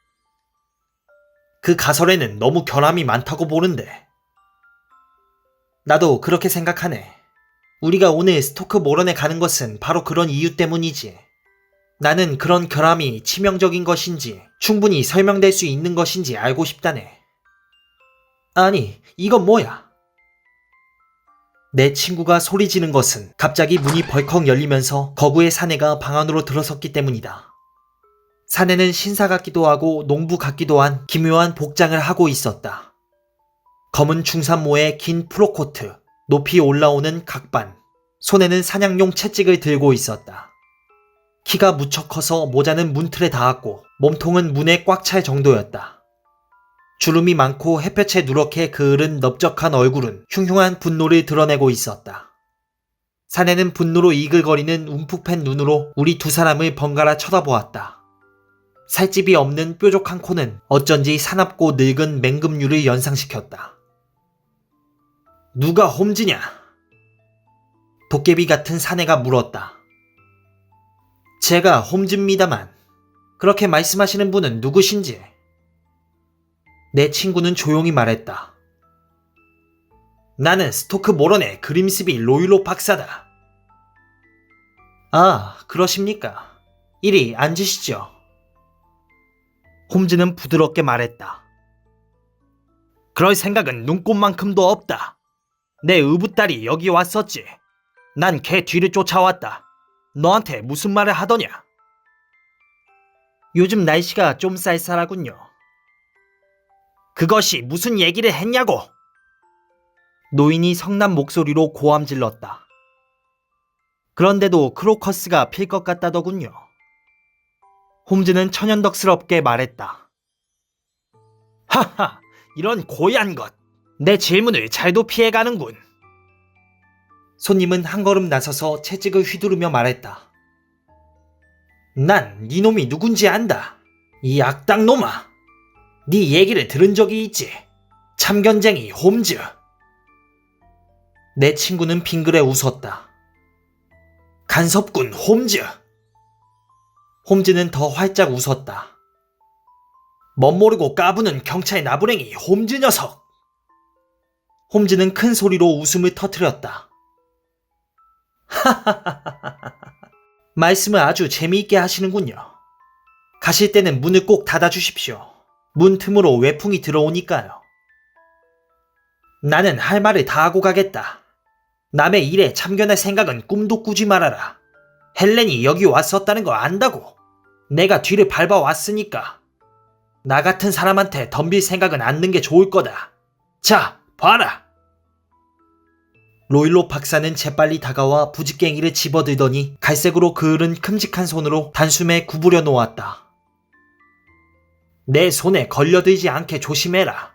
그 가설에는 너무 결함이 많다고 보는데. 나도 그렇게 생각하네. 우리가 오늘 스토크 모런에 가는 것은 바로 그런 이유 때문이지. 나는 그런 결함이 치명적인 것인지 충분히 설명될 수 있는 것인지 알고 싶다네. 아니, 이건 뭐야? 내 친구가 소리 지른 것은 갑자기 문이 벌컥 열리면서 거구의 사내가 방 안으로 들어섰기 때문이다. 사내는 신사 같기도 하고 농부 같기도 한 기묘한 복장을 하고 있었다. 검은 중산모의 긴 프로코트, 높이 올라오는 각반, 손에는 사냥용 채찍을 들고 있었다. 키가 무척 커서 모자는 문틀에 닿았고 몸통은 문에 꽉 찰 정도였다. 주름이 많고 햇볕에 누렇게 그을은 넓적한 얼굴은 흉흉한 분노를 드러내고 있었다. 사내는 분노로 이글거리는 움푹 팬 눈으로 우리 두 사람을 번갈아 쳐다보았다. 살집이 없는 뾰족한 코는 어쩐지 사납고 늙은 맹금류를 연상시켰다. 누가 홈즈냐? 도깨비 같은 사내가 물었다. 제가 홈즈입니다만 그렇게 말씀하시는 분은 누구신지? 내 친구는 조용히 말했다. 나는 스토크 모런의 그림스비 로일로 박사다. 아, 그러십니까? 이리 앉으시죠. 홈즈는 부드럽게 말했다. 그럴 생각은 눈꼽만큼도 없다. 내 의붓딸이 여기 왔었지. 난 걔 뒤를 쫓아왔다. 너한테 무슨 말을 하더냐? 요즘 날씨가 좀 쌀쌀하군요. 그것이 무슨 얘기를 했냐고? 노인이 성난 목소리로 고함 질렀다. 그런데도 크로커스가 필 것 같다더군요. 홈즈는 천연덕스럽게 말했다. 하하, 이런 고얀 것. 내 질문을 잘도 피해가는군. 손님은 한 걸음 나서서 채찍을 휘두르며 말했다. 난 네 놈이 누군지 안다. 이 악당 놈아. 네 얘기를 들은 적이 있지. 참견쟁이 홈즈. 내 친구는 빙그레 웃었다. 간섭꾼 홈즈. 홈즈는 더 활짝 웃었다. 멋모르고 까부는 경찰 나부랭이 홈즈 녀석. 홈즈는 큰 소리로 웃음을 터뜨렸다. 하하하하하. 말씀을 아주 재미있게 하시는군요. 가실 때는 문을 꼭 닫아주십시오. 문 틈으로 외풍이 들어오니까요. 나는 할 말을 다 하고 가겠다. 남의 일에 참견할 생각은 꿈도 꾸지 말아라. 헬렌이 여기 왔었다는 거 안다고. 내가 뒤를 밟아왔으니까. 나 같은 사람한테 덤빌 생각은 않는 게 좋을 거다. 자, 봐라. 로일로 박사는 재빨리 다가와 부직갱이를 집어들더니 갈색으로 그을은 큼직한 손으로 단숨에 구부려 놓았다. 내 손에 걸려들지 않게 조심해라.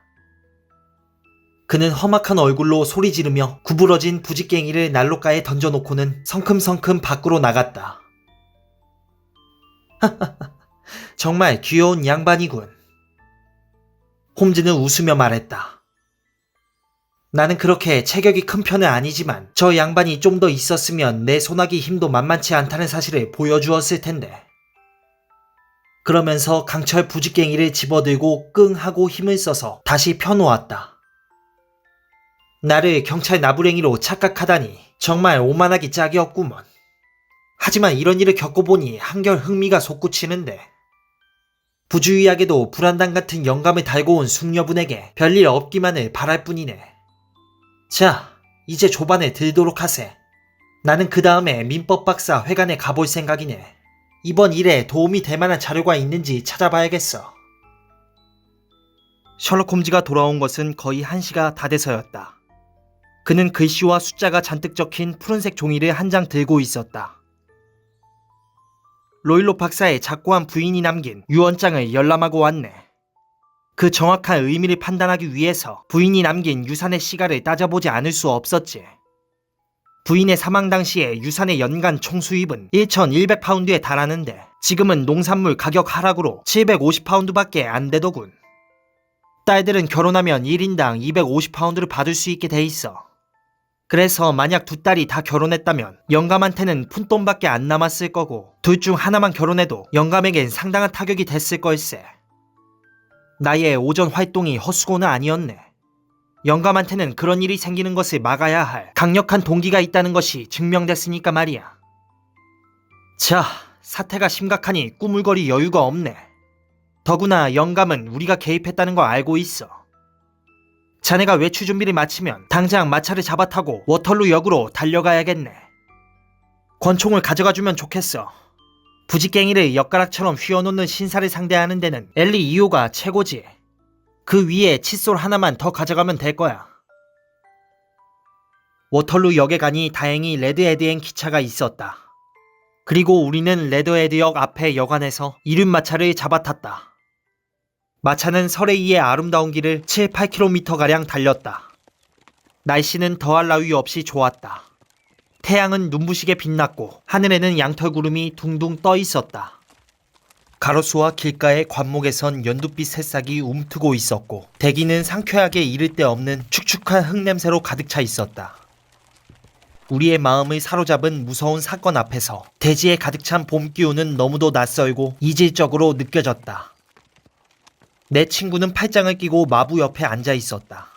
그는 험악한 얼굴로 소리 지르며 구부러진 부직갱이를 난로가에 던져놓고는 성큼성큼 밖으로 나갔다. 정말 귀여운 양반이군. 홈즈는 웃으며 말했다. 나는 그렇게 체격이 큰 편은 아니지만 저 양반이 좀 더 있었으면 내 손아귀 힘도 만만치 않다는 사실을 보여주었을 텐데. 그러면서 강철 부직갱이를 집어들고 끙 하고 힘을 써서 다시 펴놓았다. 나를 경찰 나부랭이로 착각하다니 정말 오만하기 짝이 없구먼. 하지만 이런 일을 겪어보니 한결 흥미가 솟구치는데. 부주의하게도 불안당 같은 영감을 달고 온 숙녀분에게 별일 없기만을 바랄 뿐이네. 자, 이제 조반을 들도록 하세. 나는 그 다음에 민법박사 회관에 가볼 생각이네. 이번 일에 도움이 될 만한 자료가 있는지 찾아봐야겠어. 셜록 홈즈가 돌아온 것은 거의 1시가 다 돼서였다. 그는 글씨와 숫자가 잔뜩 적힌 푸른색 종이를 한 장 들고 있었다. 로일로 박사의 작고한 부인이 남긴 유언장을 열람하고 왔네. 그 정확한 의미를 판단하기 위해서 부인이 남긴 유산의 시가를 따져보지 않을 수 없었지. 부인의 사망 당시에 유산의 연간 총수입은 1,100파운드에 달하는데 지금은 농산물 가격 하락으로 750파운드밖에 안 되더군. 딸들은 결혼하면 1인당 250파운드를 받을 수 있게 돼 있어. 그래서 만약 두 딸이 다 결혼했다면 영감한테는 푼돈밖에 안 남았을 거고 둘 중 하나만 결혼해도 영감에겐 상당한 타격이 됐을 걸세. 나의 오전 활동이 헛수고는 아니었네. 영감한테는 그런 일이 생기는 것을 막아야 할 강력한 동기가 있다는 것이 증명됐으니까 말이야. 자, 사태가 심각하니 꾸물거릴 여유가 없네. 더구나 영감은 우리가 개입했다는 거 알고 있어. 자네가 외출 준비를 마치면 당장 마차를 잡아타고 워털루 역으로 달려가야겠네. 권총을 가져가주면 좋겠어. 부직갱이를 엿가락처럼 휘어놓는 신사를 상대하는 데는 엘리 2호가 최고지. 그 위에 칫솔 하나만 더 가져가면 될 거야. 워털루 역에 가니 다행히 레드헤드행 기차가 있었다. 그리고 우리는 레드헤드역 앞에 여관에서 이륜마차를 잡아탔다. 마차는 서레이의 아름다운 길을 7, 8km가량 달렸다. 날씨는 더할 나위 없이 좋았다. 태양은 눈부시게 빛났고 하늘에는 양털구름이 둥둥 떠 있었다. 가로수와 길가의 관목에선 연두빛 새싹이 움트고 있었고 대기는 상쾌하게 이를 데 없는 축축한 흙냄새로 가득 차 있었다. 우리의 마음을 사로잡은 무서운 사건 앞에서 대지에 가득 찬 봄 기운은 너무도 낯설고 이질적으로 느껴졌다. 내 친구는 팔짱을 끼고 마부 옆에 앉아 있었다.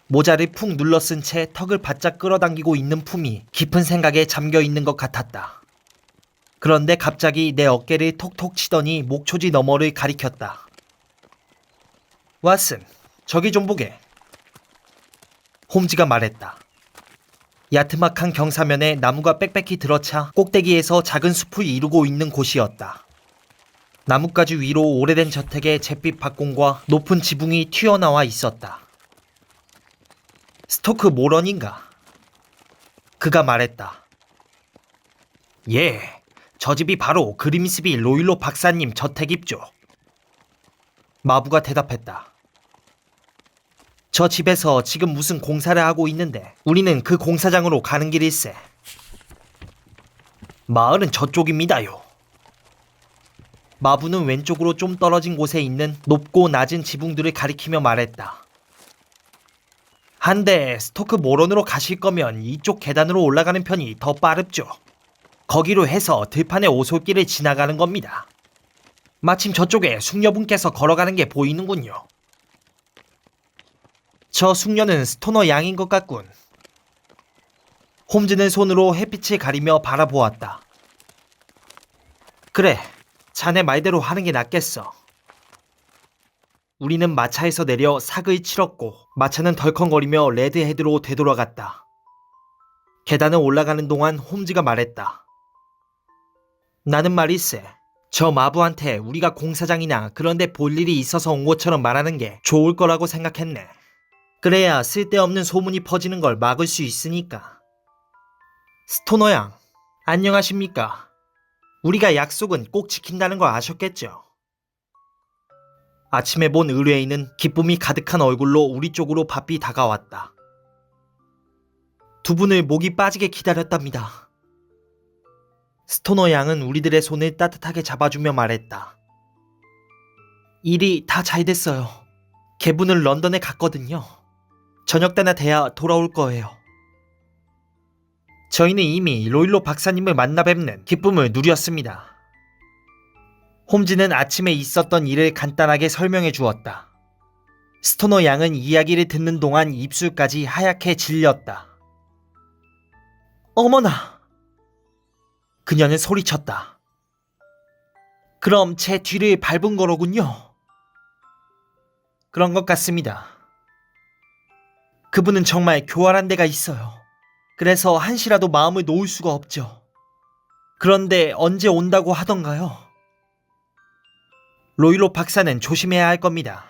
모자를 푹 눌러쓴 채 턱을 바짝 끌어당기고 있는 품이 깊은 생각에 잠겨 있는 것 같았다. 그런데 갑자기 내 어깨를 톡톡 치더니 목초지 너머를 가리켰다. 왓슨, 저기 좀 보게. 홈즈가 말했다. 야트막한 경사면에 나무가 빽빽히 들어차 꼭대기에서 작은 숲을 이루고 있는 곳이었다. 나뭇가지 위로 오래된 저택의 잿빛 박공과 높은 지붕이 튀어나와 있었다. 스토크 모런인가? 그가 말했다. 예, 저 집이 바로 그림스비 로일로 박사님 저택 입죠. 마부가 대답했다. 저 집에서 지금 무슨 공사를 하고 있는데 우리는 그 공사장으로 가는 길일세. 마을은 저쪽입니다요. 마부는 왼쪽으로 좀 떨어진 곳에 있는 높고 낮은 지붕들을 가리키며 말했다. 한데 스토크 모런으로 가실 거면 이쪽 계단으로 올라가는 편이 더 빠릅죠. 거기로 해서 들판의 오솔길을 지나가는 겁니다. 마침 저쪽에 숙녀분께서 걸어가는 게 보이는군요. 저 숙녀는 스토너 양인 것 같군. 홈즈는 손으로 햇빛을 가리며 바라보았다. 그래, 자네 말대로 하는 게 낫겠어. 우리는 마차에서 내려 사그이 치렀고 마차는 덜컹거리며 레드헤드로 되돌아갔다. 계단을 올라가는 동안 홈즈가 말했다. 나는 말일세, 저 마부한테 우리가 공사장이나 그런 데 볼 일이 있어서 온 것처럼 말하는 게 좋을 거라고 생각했네. 그래야 쓸데없는 소문이 퍼지는 걸 막을 수 있으니까. 스토너 양, 안녕하십니까? 우리가 약속은 꼭 지킨다는 거 아셨겠죠? 아침에 본 의뢰인은 기쁨이 가득한 얼굴로 우리 쪽으로 바삐 다가왔다. 두 분을 목이 빠지게 기다렸답니다. 스토너 양은 우리들의 손을 따뜻하게 잡아주며 말했다. 일이 다 잘 됐어요. 개분을 런던에 갔거든요. 저녁 때나 돼야 돌아올 거예요. 저희는 이미 로일로 박사님을 만나 뵙는 기쁨을 누렸습니다. 홈즈는 아침에 있었던 일을 간단하게 설명해 주었다. 스토너 양은 이야기를 듣는 동안 입술까지 하얗게 질렸다. 어머나! 그녀는 소리쳤다. 그럼 제 뒤를 밟은 거로군요. 그런 것 같습니다. 그분은 정말 교활한 데가 있어요. 그래서 한시라도 마음을 놓을 수가 없죠. 그런데 언제 온다고 하던가요? 로일로 박사는 조심해야 할 겁니다.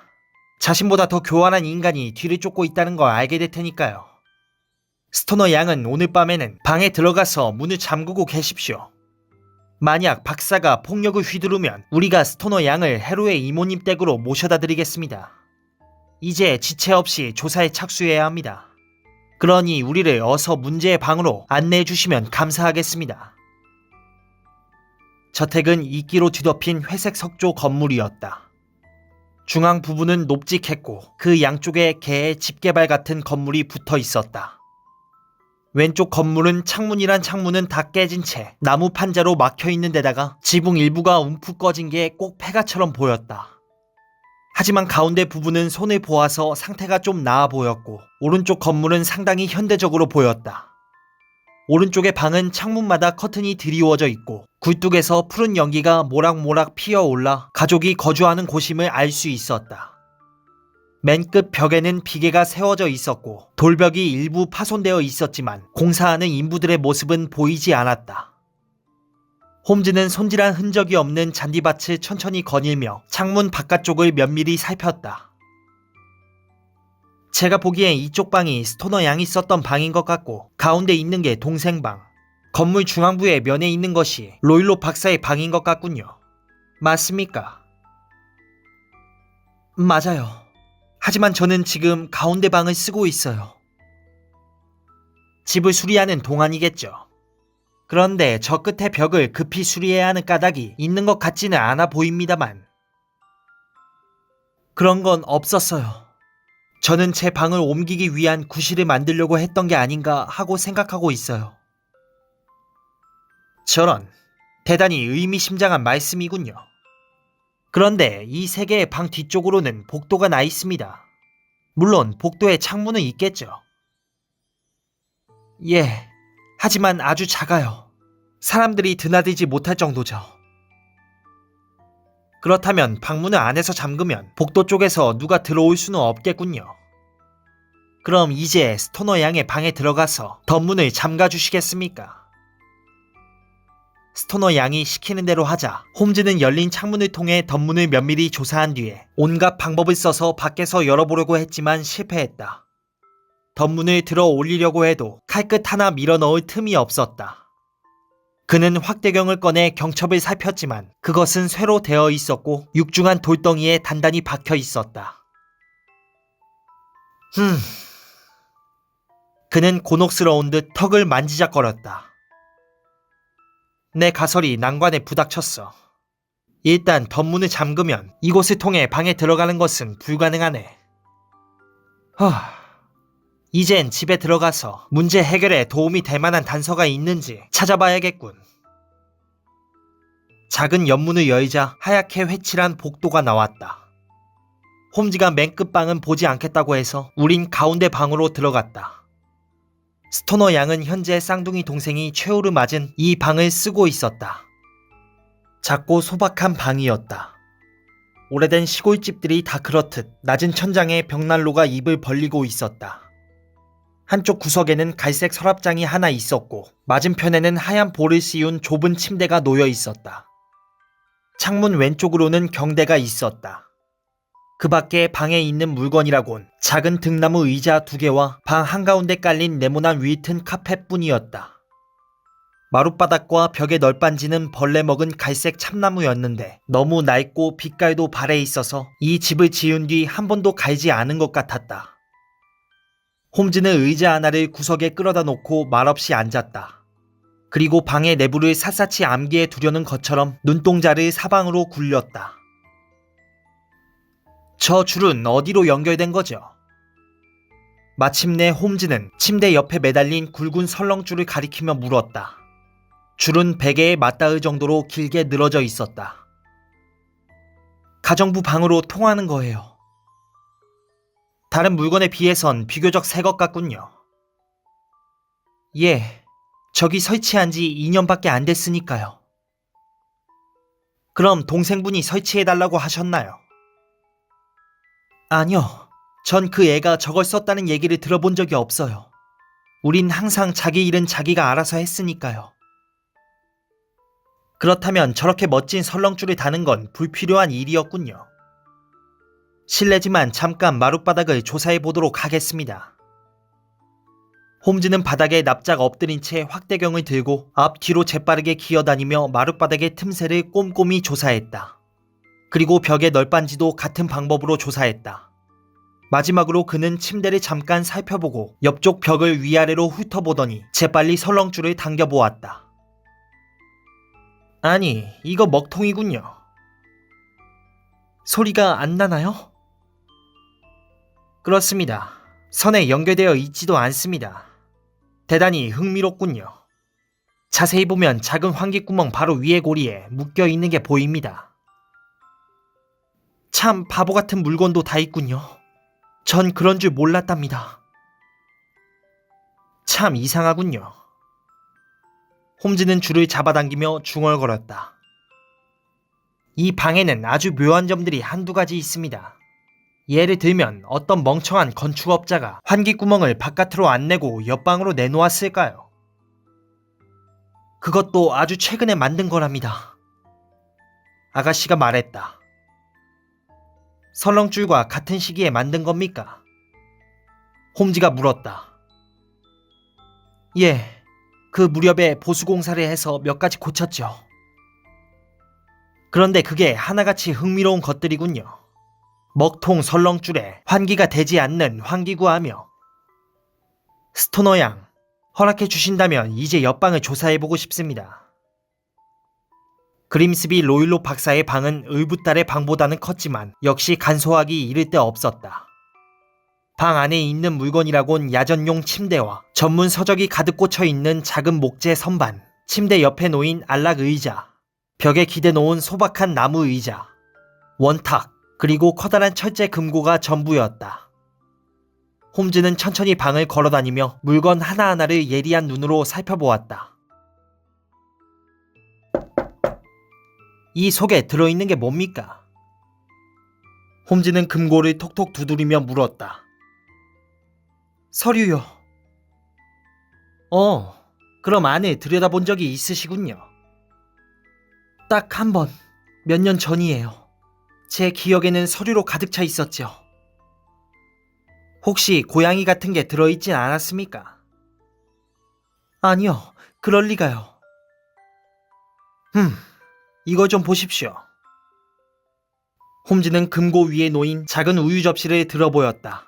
자신보다 더 교활한 인간이 뒤를 쫓고 있다는 걸 알게 될 테니까요. 스토너 양은 오늘 밤에는 방에 들어가서 문을 잠그고 계십시오. 만약 박사가 폭력을 휘두르면 우리가 스토너 양을 해로의 이모님 댁으로 모셔다 드리겠습니다. 이제 지체 없이 조사에 착수해야 합니다. 그러니 우리를 어서 문제의 방으로 안내해 주시면 감사하겠습니다. 저택은 이끼로 뒤덮인 회색 석조 건물이었다. 중앙 부분은 높직했고 그 양쪽에 개의 집게발 같은 건물이 붙어 있었다. 왼쪽 건물은 창문이란 창문은 다 깨진 채 나무 판자로 막혀있는 데다가 지붕 일부가 움푹 꺼진 게 꼭 폐가처럼 보였다. 하지만 가운데 부분은 손을 보아서 상태가 좀 나아 보였고 오른쪽 건물은 상당히 현대적으로 보였다. 오른쪽의 방은 창문마다 커튼이 드리워져 있고 굴뚝에서 푸른 연기가 모락모락 피어올라 가족이 거주하는 곳임을 알 수 있었다. 맨 끝 벽에는 비계가 세워져 있었고 돌벽이 일부 파손되어 있었지만 공사하는 인부들의 모습은 보이지 않았다. 홈즈는 손질한 흔적이 없는 잔디밭을 천천히 거닐며 창문 바깥쪽을 면밀히 살폈다. 제가 보기엔 이쪽 방이 스토너 양이 썼던 방인 것 같고 가운데 있는 게 동생 방, 건물 중앙부에 면에 있는 것이 로일로 박사의 방인 것 같군요. 맞습니까? 맞아요. 하지만 저는 지금 가운데 방을 쓰고 있어요. 집을 수리하는 동안이겠죠. 그런데 저 끝에 벽을 급히 수리해야 하는 까닭이 있는 것 같지는 않아 보입니다만. 그런 건 없었어요. 저는 제 방을 옮기기 위한 구실을 만들려고 했던 게 아닌가 하고 생각하고 있어요. 저런, 대단히 의미심장한 말씀이군요. 그런데 이 세 개의 방 뒤쪽으로는 복도가 나 있습니다. 물론 복도에 창문은 있겠죠. 예, 하지만 아주 작아요. 사람들이 드나들지 못할 정도죠. 그렇다면 방문을 안에서 잠그면 복도 쪽에서 누가 들어올 수는 없겠군요. 그럼 이제 스토너 양의 방에 들어가서 덧문을 잠가 주시겠습니까? 스토너 양이 시키는 대로 하자 홈즈는 열린 창문을 통해 덧문을 면밀히 조사한 뒤에 온갖 방법을 써서 밖에서 열어보려고 했지만 실패했다. 덧문을 들어 올리려고 해도 칼끝 하나 밀어 넣을 틈이 없었다. 그는 확대경을 꺼내 경첩을 살폈지만 그것은 쇠로 되어 있었고 육중한 돌덩이에 단단히 박혀 있었다. 그는 곤혹스러운 듯 턱을 만지작거렸다. 내 가설이 난관에 부닥쳤어. 일단 덧문을 잠그면 이곳을 통해 방에 들어가는 것은 불가능하네. 이젠 집에 들어가서 문제 해결에 도움이 될 만한 단서가 있는지 찾아봐야겠군. 작은 연문을 열자 하얗게 회칠한 복도가 나왔다. 홈즈가 맨 끝방은 보지 않겠다고 해서 우린 가운데 방으로 들어갔다. 스토너 양은 현재 쌍둥이 동생이 최후를 맞은 이 방을 쓰고 있었다. 작고 소박한 방이었다. 오래된 시골집들이 다 그렇듯 낮은 천장에 벽난로가 입을 벌리고 있었다. 한쪽 구석에는 갈색 서랍장이 하나 있었고 맞은편에는 하얀 볼을 씌운 좁은 침대가 놓여 있었다. 창문 왼쪽으로는 경대가 있었다. 그 밖에 방에 있는 물건이라곤 작은 등나무 의자 2개와 방 한가운데 깔린 네모난 옅은 카펫뿐이었다. 마룻바닥과 벽의 널빤지는 벌레 먹은 갈색 참나무였는데 너무 낡고 빛깔도 발해 있어서 이 집을 지은 뒤 한 번도 갈지 않은 것 같았다. 홈즈는 의자 하나를 구석에 끌어다 놓고 말없이 앉았다. 그리고 방의 내부를 샅샅이 암기해 두려는 것처럼 눈동자를 사방으로 굴렸다. 저 줄은 어디로 연결된 거죠? 마침내 홈즈는 침대 옆에 매달린 굵은 설렁줄을 가리키며 물었다. 줄은 베개에 맞닿을 정도로 길게 늘어져 있었다. 가정부 방으로 통하는 거예요. 다른 물건에 비해선 비교적 새 것 같군요. 예, 저기 설치한 지 2년밖에 안 됐으니까요. 그럼 동생분이 설치해달라고 하셨나요? 아니요. 전 그 애가 저걸 썼다는 얘기를 들어본 적이 없어요. 우린 항상 자기 일은 자기가 알아서 했으니까요. 그렇다면 저렇게 멋진 설렁줄을 다는 건 불필요한 일이었군요. 실례지만 잠깐 마룻바닥을 조사해 보도록 하겠습니다. 홈즈는 바닥에 납작 엎드린 채 확대경을 들고 앞뒤로 재빠르게 기어다니며 마룻바닥의 틈새를 꼼꼼히 조사했다. 그리고 벽의 널빤지도 같은 방법으로 조사했다. 마지막으로 그는 침대를 잠깐 살펴보고 옆쪽 벽을 위아래로 훑어보더니 재빨리 설렁줄을 당겨보았다. 아니, 이거 먹통이군요. 소리가 안 나나요? 그렇습니다. 선에 연결되어 있지도 않습니다. 대단히 흥미롭군요. 자세히 보면 작은 환기구멍 바로 위에 고리에 묶여 있는 게 보입니다. 참 바보 같은 물건도 다 있군요. 전 그런 줄 몰랐답니다. 참 이상하군요. 홈즈는 줄을 잡아당기며 중얼거렸다. 이 방에는 아주 묘한 점들이 한두 가지 있습니다. 예를 들면 어떤 멍청한 건축업자가 환기구멍을 바깥으로 안 내고 옆방으로 내놓았을까요? 그것도 아주 최근에 만든 거랍니다. 아가씨가 말했다. 설렁줄과 같은 시기에 만든 겁니까? 홈즈가 물었다. 예, 그 무렵에 보수공사를 해서 몇 가지 고쳤죠. 그런데 그게 하나같이 흥미로운 것들이군요. 먹통 설렁줄에 환기가 되지 않는 환기구하며. 스토너 양, 허락해 주신다면 이제 옆방을 조사해보고 싶습니다. 그림스비 로일로 박사의 방은 을붓달의 방보다는 컸지만 역시 간소하기 이를 데 없었다. 방 안에 있는 물건이라곤 야전용 침대와 전문 서적이 가득 꽂혀 있는 작은 목재 선반, 침대 옆에 놓인 안락 의자, 벽에 기대 놓은 소박한 나무 의자, 원탁, 그리고 커다란 철제 금고가 전부였다. 홈즈는 천천히 방을 걸어다니며 물건 하나하나를 예리한 눈으로 살펴보았다. 이 속에 들어있는 게 뭡니까? 홈즈는 금고를 톡톡 두드리며 물었다. 서류요. 그럼 안에 들여다본 적이 있으시군요. 딱 한 번, 몇 년 전이에요. 제 기억에는 서류로 가득 차 있었죠. 혹시 고양이 같은 게 들어있진 않았습니까? 아니요, 그럴 리가요. 이거 좀 보십시오. 홈즈는 금고 위에 놓인 작은 우유 접시를 들어보였다.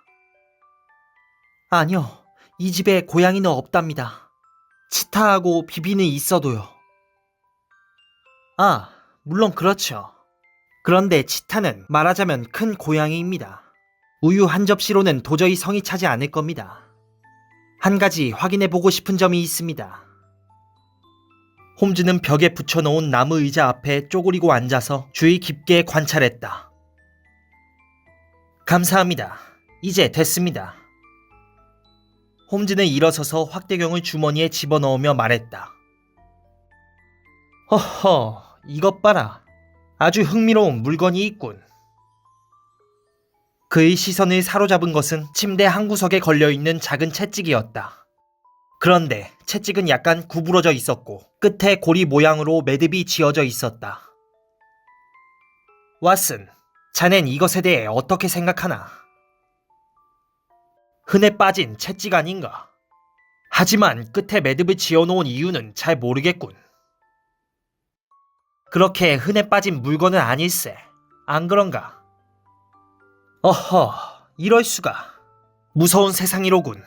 아니요, 이 집에 고양이는 없답니다. 치타하고 비비는 있어도요. 아, 물론 그렇죠. 그런데 치타는 말하자면 큰 고양이입니다. 우유 한 접시로는 도저히 성이 차지 않을 겁니다. 한 가지 확인해보고 싶은 점이 있습니다. 홈즈는 벽에 붙여놓은 나무 의자 앞에 쪼그리고 앉아서 주의 깊게 관찰했다. 감사합니다. 이제 됐습니다. 홈즈는 일어서서 확대경을 주머니에 집어넣으며 말했다. 허허, 이것 봐라. 아주 흥미로운 물건이 있군. 그의 시선을 사로잡은 것은 침대 한 구석에 걸려있는 작은 채찍이었다. 그런데 채찍은 약간 구부러져 있었고 끝에 고리 모양으로 매듭이 지어져 있었다. 왓슨, 자넨 이것에 대해 어떻게 생각하나? 흔해 빠진 채찍 아닌가? 하지만 끝에 매듭을 지어놓은 이유는 잘 모르겠군. 그렇게 흔해 빠진 물건은 아닐세. 안 그런가? 어허, 이럴 수가. 무서운 세상이로군.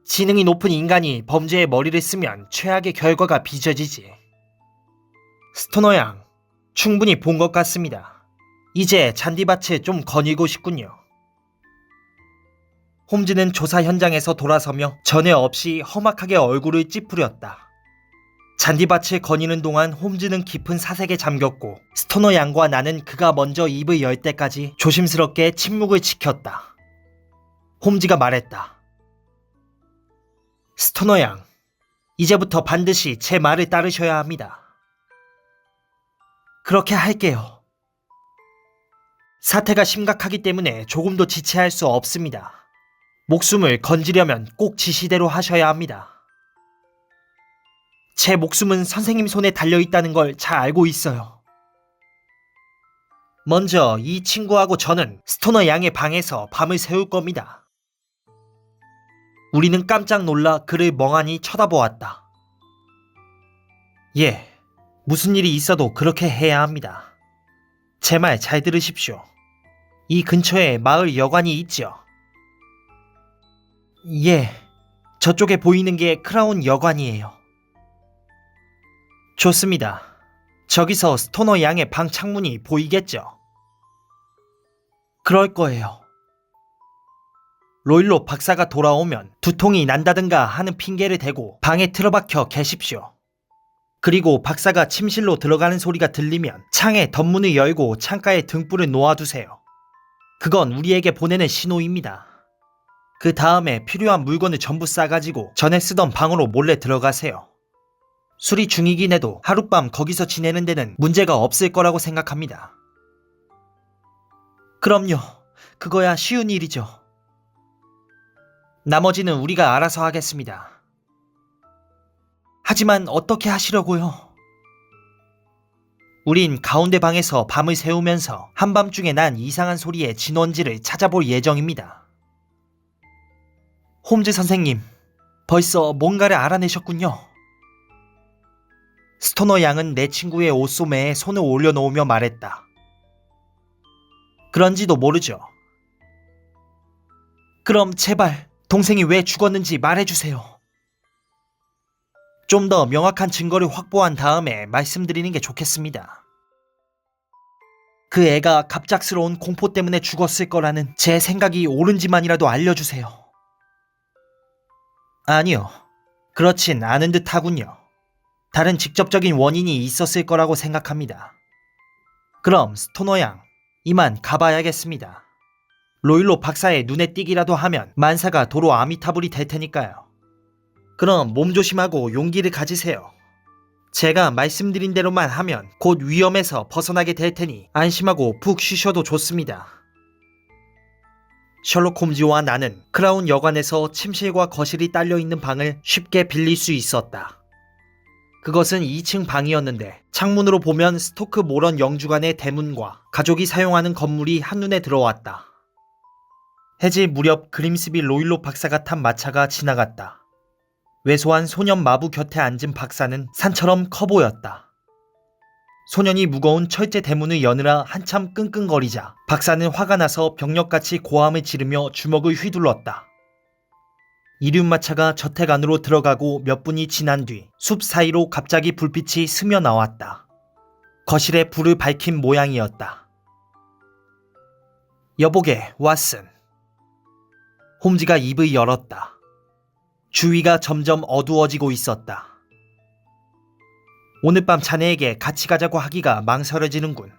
지능이 높은 인간이 범죄에 머리를 쓰면 최악의 결과가 빚어지지. 스토너 양, 충분히 본 것 같습니다. 이제 잔디밭을 좀 거닐고 싶군요. 홈즈는 조사 현장에서 돌아서며 전혀 없이 험악하게 얼굴을 찌푸렸다. 잔디밭을 거니는 동안 홈즈는 깊은 사색에 잠겼고 스토너 양과 나는 그가 먼저 입을 열 때까지 조심스럽게 침묵을 지켰다. 홈즈가 말했다. 스토너 양, 이제부터 반드시 제 말을 따르셔야 합니다. 그렇게 할게요. 사태가 심각하기 때문에 조금도 지체할 수 없습니다. 목숨을 건지려면 꼭 지시대로 하셔야 합니다. 제 목숨은 선생님 손에 달려있다는 걸 잘 알고 있어요. 먼저 이 친구하고 저는 스토너 양의 방에서 밤을 새울 겁니다. 우리는 깜짝 놀라 그를 멍하니 쳐다보았다. 예, 무슨 일이 있어도 그렇게 해야 합니다. 제 말 잘 들으십시오. 이 근처에 마을 여관이 있죠. 예, 저쪽에 보이는 게 크라운 여관이에요. 좋습니다. 저기서 스토너 양의 방 창문이 보이겠죠? 그럴 거예요. 로일로 박사가 돌아오면 두통이 난다든가 하는 핑계를 대고 방에 틀어박혀 계십시오. 그리고 박사가 침실로 들어가는 소리가 들리면 창에 덧문을 열고 창가에 등불을 놓아두세요. 그건 우리에게 보내는 신호입니다. 그 다음에 필요한 물건을 전부 싸가지고 전에 쓰던 방으로 몰래 들어가세요. 수리 중이긴 해도 하룻밤 거기서 지내는 데는 문제가 없을 거라고 생각합니다. 그럼요. 그거야 쉬운 일이죠. 나머지는 우리가 알아서 하겠습니다. 하지만 어떻게 하시려고요? 우린 가운데 방에서 밤을 새우면서 한밤중에 난 이상한 소리의 진원지를 찾아볼 예정입니다. 홈즈 선생님, 벌써 뭔가를 알아내셨군요. 스토너 양은 내 친구의 옷소매에 손을 올려놓으며 말했다. 그런지도 모르죠. 그럼 제발 동생이 왜 죽었는지 말해주세요. 좀 더 명확한 증거를 확보한 다음에 말씀드리는 게 좋겠습니다. 그 애가 갑작스러운 공포 때문에 죽었을 거라는 제 생각이 옳은지만이라도 알려주세요. 아니요, 그렇진 않은 듯 하군요. 다른 직접적인 원인이 있었을 거라고 생각합니다. 그럼 스토너 양, 이만 가봐야겠습니다. 로일로 박사의 눈에 띄기라도 하면 만사가 도로 아미타불이 될 테니까요. 그럼 몸 조심하고 용기를 가지세요. 제가 말씀드린 대로만 하면 곧 위험에서 벗어나게 될 테니 안심하고 푹 쉬셔도 좋습니다. 셜록 홈즈와 나는 크라운 여관에서 침실과 거실이 딸려있는 방을 쉽게 빌릴 수 있었다. 그것은 2층 방이었는데 창문으로 보면 스토크 모런 영주관의 대문과 가족이 사용하는 건물이 한눈에 들어왔다. 해질 무렵 그림스비 로일로 박사가 탄 마차가 지나갔다. 왜소한 소년 마부 곁에 앉은 박사는 산처럼 커 보였다. 소년이 무거운 철제 대문을 여느라 한참 끙끙거리자 박사는 화가 나서 병력같이 고함을 지르며 주먹을 휘둘렀다. 이륜마차가 저택 안으로 들어가고 몇 분이 지난 뒤 숲 사이로 갑자기 불빛이 스며 나왔다. 거실에 불을 밝힌 모양이었다. 여보게, 왓슨. 홈즈가 입을 열었다. 주위가 점점 어두워지고 있었다. 오늘 밤 자네에게 같이 가자고 하기가 망설여지는군.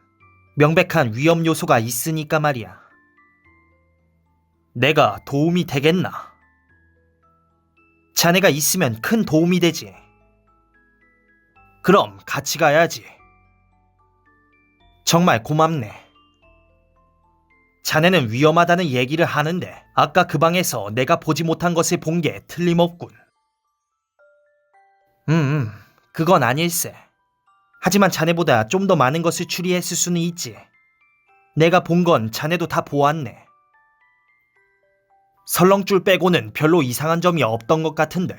명백한 위험 요소가 있으니까 말이야. 내가 도움이 되겠나? 자네가 있으면 큰 도움이 되지. 그럼 같이 가야지. 정말 고맙네. 자네는 위험하다는 얘기를 하는데 아까 그 방에서 내가 보지 못한 것을 본 게 틀림없군. 그건 아닐세. 하지만 자네보다 좀 더 많은 것을 추리했을 수는 있지. 내가 본 건 자네도 다 보았네. 설렁줄 빼고는 별로 이상한 점이 없던 것 같은데.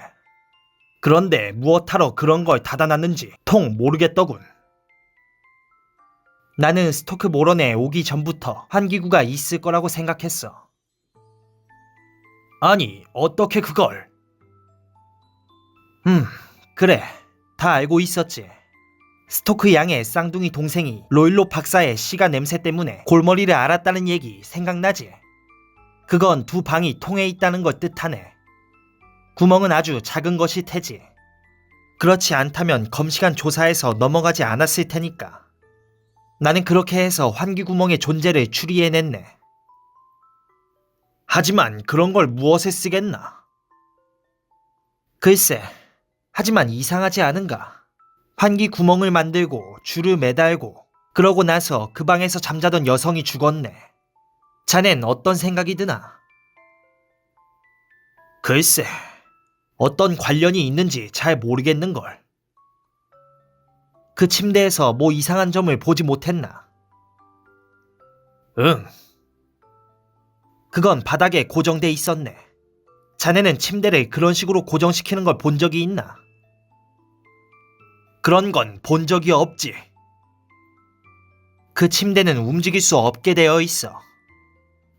그런데 무엇하러 그런 걸 닫아놨는지 통 모르겠더군. 나는 스토크 모런에 오기 전부터 환기구가 있을 거라고 생각했어. 아니, 어떻게 그걸? 그래. 다 알고 있었지. 스토크 양의 쌍둥이 동생이 로일로 박사의 시가 냄새 때문에 골머리를 앓았다는 얘기 생각나지? 그건 두 방이 통해 있다는 걸 뜻하네. 구멍은 아주 작은 것일 테지. 그렇지 않다면 검시관 조사에서 넘어가지 않았을 테니까. 나는 그렇게 해서 환기구멍의 존재를 추리해냈네. 하지만 그런 걸 무엇에 쓰겠나? 글쎄, 하지만 이상하지 않은가? 환기구멍을 만들고 줄을 매달고 그러고 나서 그 방에서 잠자던 여성이 죽었네. 자넨 어떤 생각이 드나? 글쎄, 어떤 관련이 있는지 잘 모르겠는걸. 그 침대에서 뭐 이상한 점을 보지 못했나? 응. 그건 바닥에 고정돼 있었네. 자네는 침대를 그런 식으로 고정시키는 걸 본 적이 있나? 그런 건 본 적이 없지. 그 침대는 움직일 수 없게 되어 있어.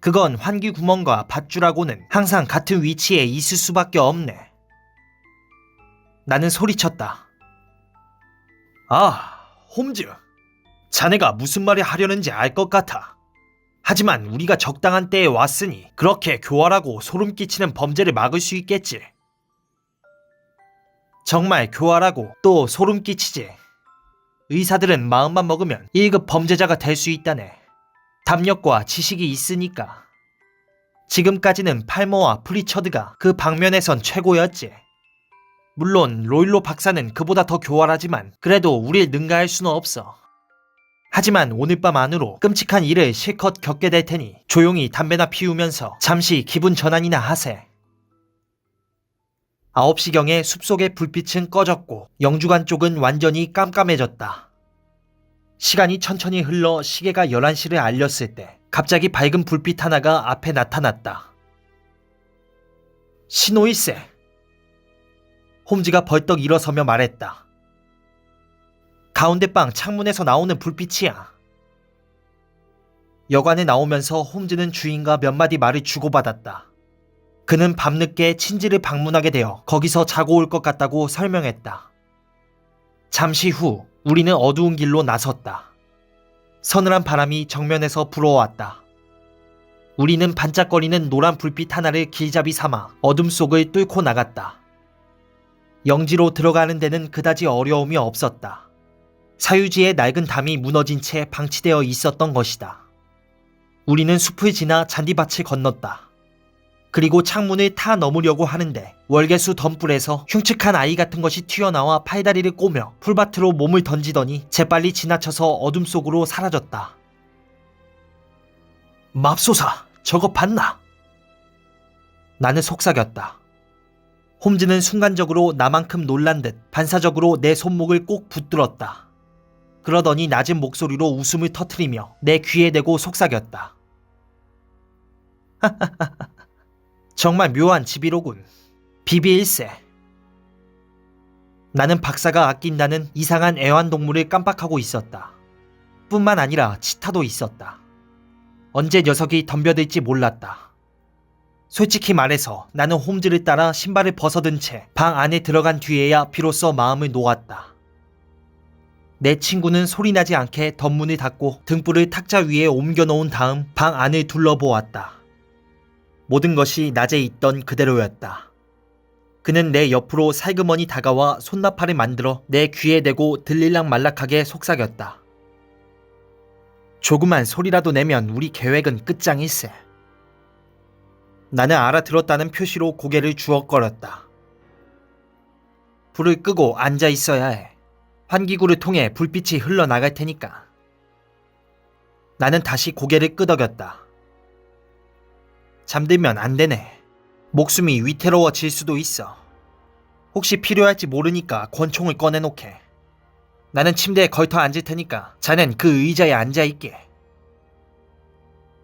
그건 환기구멍과 밧줄하고는 항상 같은 위치에 있을 수밖에 없네. 나는 소리쳤다. 아, 홈즈. 자네가 무슨 말이 하려는지 알 것 같아. 하지만 우리가 적당한 때에 왔으니 그렇게 교활하고 소름 끼치는 범죄를 막을 수 있겠지. 정말 교활하고 또 소름 끼치지. 의사들은 마음만 먹으면 1급 범죄자가 될 수 있다네. 담력과 지식이 있으니까. 지금까지는 팔머와 프리처드가 그 방면에선 최고였지. 물론 로일로 박사는 그보다 더 교활하지만 그래도 우릴 능가할 수는 없어. 하지만 오늘 밤 안으로 끔찍한 일을 실컷 겪게 될 테니 조용히 담배나 피우면서 잠시 기분 전환이나 하세. 9시경에 숲속의 불빛은 꺼졌고 영주관 쪽은 완전히 깜깜해졌다. 시간이 천천히 흘러 시계가 11시를 알렸을 때 갑자기 밝은 불빛 하나가 앞에 나타났다. 신호일세. 홈즈가 벌떡 일어서며 말했다. 가운데 방 창문에서 나오는 불빛이야. 여관에 나오면서 홈즈는 주인과 몇 마디 말을 주고받았다. 그는 밤늦게 친지를 방문하게 되어 거기서 자고 올 것 같다고 설명했다. 잠시 후 우리는 어두운 길로 나섰다. 서늘한 바람이 정면에서 불어왔다. 우리는 반짝거리는 노란 불빛 하나를 길잡이 삼아 어둠 속을 뚫고 나갔다. 영지로 들어가는 데는 그다지 어려움이 없었다. 사유지의 낡은 담이 무너진 채 방치되어 있었던 것이다. 우리는 숲을 지나 잔디밭을 건넜다. 그리고 창문을 타 넘으려고 하는데 월계수 덤불에서 흉측한 아이 같은 것이 튀어나와 팔다리를 꼬며 풀밭으로 몸을 던지더니 재빨리 지나쳐서 어둠 속으로 사라졌다. 맙소사, 저거 봤나? 나는 속삭였다. 홈즈는 순간적으로 나만큼 놀란 듯 반사적으로 내 손목을 꼭 붙들었다. 그러더니 낮은 목소리로 웃음을 터뜨리며 내 귀에 대고 속삭였다. 정말 묘한 집이로군. 비비일세. 나는 박사가 아낀다는 이상한 애완동물을 깜빡하고 있었다. 뿐만 아니라 치타도 있었다. 언제 녀석이 덤벼들지 몰랐다. 솔직히 말해서 나는 홈즈를 따라 신발을 벗어든 채 방 안에 들어간 뒤에야 비로소 마음을 놓았다. 내 친구는 소리나지 않게 덧문을 닫고 등불을 탁자 위에 옮겨놓은 다음 방 안을 둘러보았다. 모든 것이 낮에 있던 그대로였다. 그는 내 옆으로 살그머니 다가와 손나팔을 만들어 내 귀에 대고 들릴락 말락하게 속삭였다. 조그만 소리라도 내면 우리 계획은 끝장일세. 나는 알아들었다는 표시로 고개를 주걱거렸다. 불을 끄고 앉아 있어야 해. 환기구를 통해 불빛이 흘러나갈 테니까. 나는 다시 고개를 끄덕였다. 잠들면 안 되네. 목숨이 위태로워질 수도 있어. 혹시 필요할지 모르니까 권총을 꺼내놓게. 나는 침대에 걸터 앉을 테니까 자넨 그 의자에 앉아있게.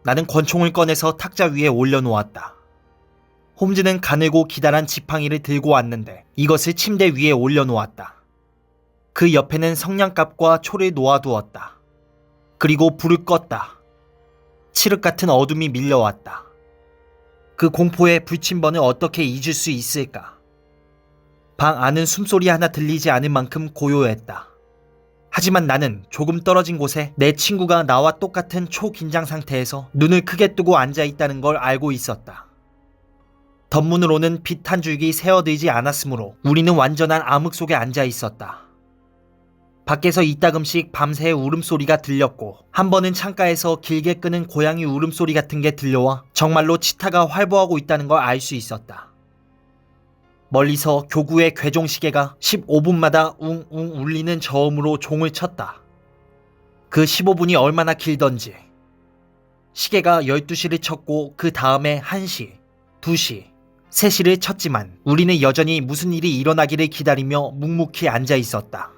나는 권총을 꺼내서 탁자 위에 올려놓았다. 홈즈는 가늘고 기다란 지팡이를 들고 왔는데 이것을 침대 위에 올려놓았다. 그 옆에는 성냥갑과 초를 놓아두었다. 그리고 불을 껐다. 칠흑 같은 어둠이 밀려왔다. 그 공포의 불침번을 어떻게 잊을 수 있을까? 방 안은 숨소리 하나 들리지 않을 만큼 고요했다. 하지만 나는 조금 떨어진 곳에 내 친구가 나와 똑같은 초긴장 상태에서 눈을 크게 뜨고 앉아있다는 걸 알고 있었다. 덧문으로는 빛 한 줄기 새어들지 않았으므로 우리는 완전한 암흑 속에 앉아있었다. 밖에서 이따금씩 밤새 울음소리가 들렸고 한 번은 창가에서 길게 끄는 고양이 울음소리 같은 게 들려와 정말로 치타가 활보하고 있다는 걸 알 수 있었다. 멀리서 교구의 괴종시계가 15분마다 웅웅 울리는 저음으로 종을 쳤다. 그 15분이 얼마나 길던지. 시계가 12시를 쳤고 그 다음에 1시, 2시, 3시를 쳤지만 우리는 여전히 무슨 일이 일어나기를 기다리며 묵묵히 앉아 있었다.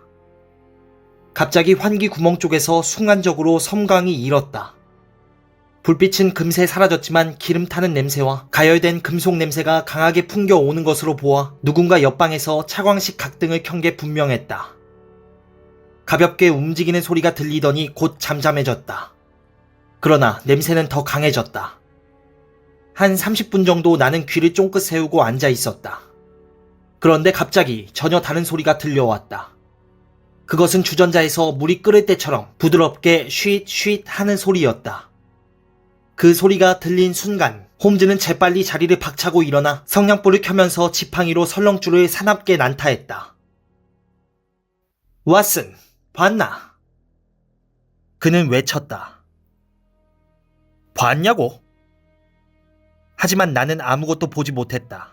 갑자기 환기 구멍 쪽에서 순간적으로 섬광이 일었다. 불빛은 금세 사라졌지만 기름 타는 냄새와 가열된 금속 냄새가 강하게 풍겨오는 것으로 보아 누군가 옆방에서 차광식 각등을 켠 게 분명했다. 가볍게 움직이는 소리가 들리더니 곧 잠잠해졌다. 그러나 냄새는 더 강해졌다. 한 30분 정도 나는 귀를 쫑긋 세우고 앉아 있었다. 그런데 갑자기 전혀 다른 소리가 들려왔다. 그것은 주전자에서 물이 끓을 때처럼 부드럽게 쉿쉿 하는 소리였다. 그 소리가 들린 순간 홈즈는 재빨리 자리를 박차고 일어나 성냥불을 켜면서 지팡이로 설렁줄을 사납게 난타했다. 왓슨, 봤나? 그는 외쳤다. 봤냐고? 하지만 나는 아무것도 보지 못했다.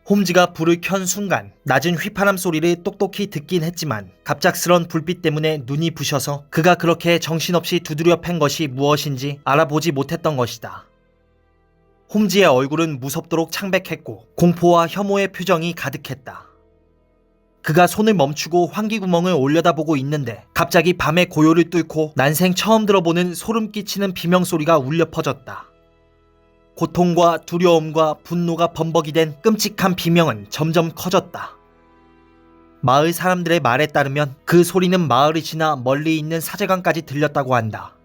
홈즈가 불을 켠 순간 낮은 휘파람 소리를 똑똑히 듣긴 했지만 갑작스런 불빛 때문에 눈이 부셔서 그가 그렇게 정신없이 두드려 팬 것이 무엇인지 알아보지 못했던 것이다. 홈즈의 얼굴은 무섭도록 창백했고 공포와 혐오의 표정이 가득했다. 그가 손을 멈추고 환기구멍을 올려다보고 있는데 갑자기 밤의 고요를 뚫고 난생 처음 들어보는 소름 끼치는 비명소리가 울려 퍼졌다. 고통과 두려움과 분노가 범벅이 된 끔찍한 비명은 점점 커졌다. 마을 사람들의 말에 따르면 그 소리는 마을을 지나 멀리 있는 사제관까지 들렸다고 한다.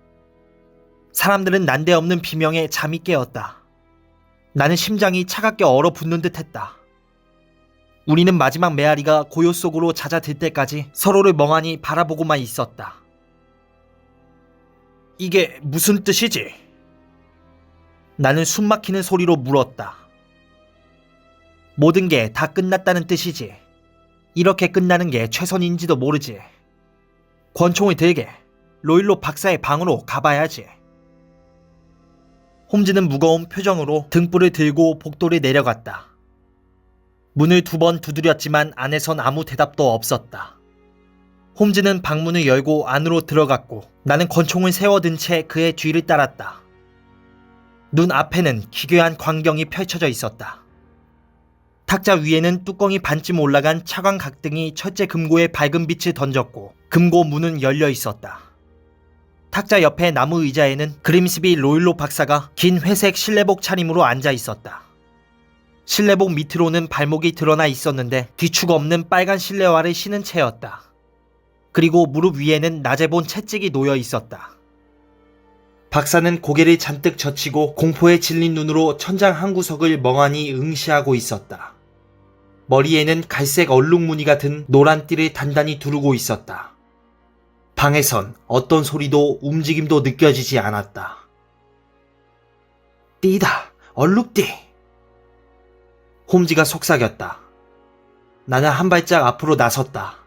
사람들은 난데없는 비명에 잠이 깨었다. 나는 심장이 차갑게 얼어붙는 듯 했다. 우리는 마지막 메아리가 고요 속으로 잦아들 때까지 서로를 멍하니 바라보고만 있었다. 이게 무슨 뜻이지? 나는 숨막히는 소리로 물었다. 모든 게 다 끝났다는 뜻이지. 이렇게 끝나는 게 최선인지도 모르지. 권총을 들게. 로일로 박사의 방으로 가봐야지. 홈즈는 무거운 표정으로 등불을 들고 복도를 내려갔다. 문을 2번 두드렸지만 안에선 아무 대답도 없었다. 홈즈는 방문을 열고 안으로 들어갔고 나는 권총을 세워든 채 그의 뒤를 따랐다. 눈 앞에는 기괴한 광경이 펼쳐져 있었다. 탁자 위에는 뚜껑이 반쯤 올라간 차광 각등이 철제 금고에 밝은 빛을 던졌고 금고 문은 열려 있었다. 탁자 옆에 나무 의자에는 그림스비 로일로 박사가 긴 회색 실내복 차림으로 앉아 있었다. 실내복 밑으로는 발목이 드러나 있었는데 뒤축 없는 빨간 실내화를 신은 채였다. 그리고 무릎 위에는 낮에 본 채찍이 놓여 있었다. 박사는 고개를 잔뜩 젖히고 공포에 질린 눈으로 천장 한 구석을 멍하니 응시하고 있었다. 머리에는 갈색 얼룩무늬가 든 노란 띠를 단단히 두르고 있었다. 방에선 어떤 소리도 움직임도 느껴지지 않았다. 띠다, 얼룩띠. 홈즈가 속삭였다. 나는 한 발짝 앞으로 나섰다.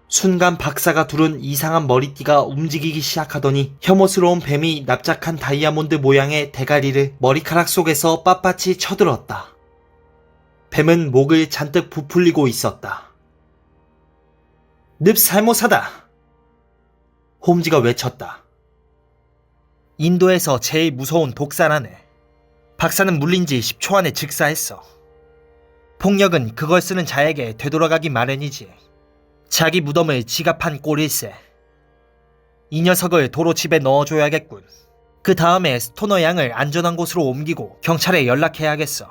순간 박사가 두른 이상한 머리띠가 움직이기 시작하더니 혐오스러운 뱀이 납작한 다이아몬드 모양의 대가리를 머리카락 속에서 빳빳이 쳐들었다. 뱀은 목을 잔뜩 부풀리고 있었다. 늪 살모사다! 홈즈가 외쳤다. 인도에서 제일 무서운 독사라네. 박사는 물린 지 10초 안에 즉사했어. 폭력은 그걸 쓰는 자에게 되돌아가기 마련이지. 자기 무덤을 지가 판 꼴일세. 이 녀석을 도로 집에 넣어줘야겠군. 그 다음에 스토너 양을 안전한 곳으로 옮기고 경찰에 연락해야겠어.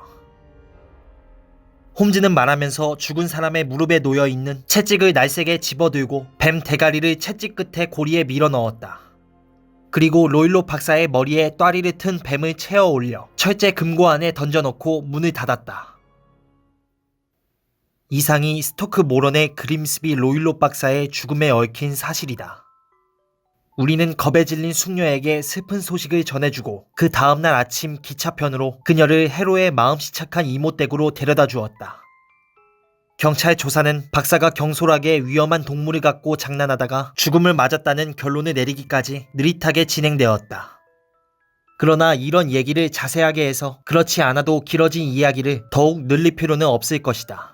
홈즈는 말하면서 죽은 사람의 무릎에 놓여있는 채찍을 날쌔게 집어들고 뱀 대가리를 채찍 끝에 고리에 밀어 넣었다. 그리고 로일로 박사의 머리에 또아리를 튼 뱀을 채워 올려 철제 금고 안에 던져놓고 문을 닫았다. 이상이 스토크 모런의 그림스비 로일로 박사의 죽음에 얽힌 사실이다. 우리는 겁에 질린 숙녀에게 슬픈 소식을 전해주고 그 다음날 아침 기차편으로 그녀를 해로의 마음씨 착한 이모댁으로 데려다 주었다. 경찰 조사는 박사가 경솔하게 위험한 동물을 갖고 장난하다가 죽음을 맞았다는 결론을 내리기까지 느릿하게 진행되었다. 그러나 이런 얘기를 자세하게 해서 그렇지 않아도 길어진 이야기를 더욱 늘릴 필요는 없을 것이다.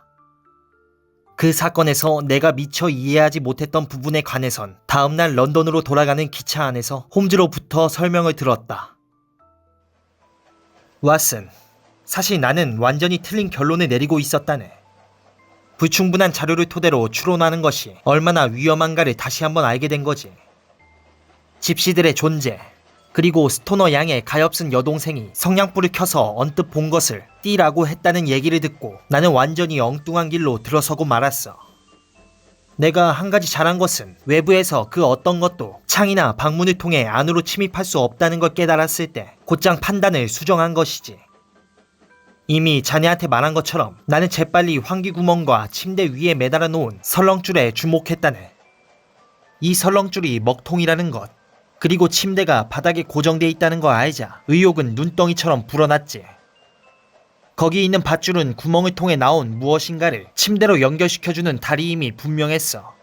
그 사건에서 내가 미처 이해하지 못했던 부분에 관해선 다음날 런던으로 돌아가는 기차 안에서 홈즈로부터 설명을 들었다. 왓슨, 사실 나는 완전히 틀린 결론을 내리고 있었다네. 불충분한 자료를 토대로 추론하는 것이 얼마나 위험한가를 다시 한번 알게 된 거지. 집시들의 존재, 그리고 스토너 양의 가엾은 여동생이 성냥불을 켜서 언뜻 본 것을 띠라고 했다는 얘기를 듣고 나는 완전히 엉뚱한 길로 들어서고 말았어. 내가 한 가지 잘한 것은 외부에서 그 어떤 것도 창이나 방문을 통해 안으로 침입할 수 없다는 걸 깨달았을 때 곧장 판단을 수정한 것이지. 이미 자네한테 말한 것처럼 나는 재빨리 환기구멍과 침대 위에 매달아 놓은 설렁줄에 주목했다네. 이 설렁줄이 먹통이라는 것, 그리고 침대가 바닥에 고정돼 있다는 거 알자 의욕은 눈덩이처럼 불어났지. 거기 있는 밧줄은 구멍을 통해 나온 무엇인가를 침대로 연결시켜주는 다리임이 분명했어.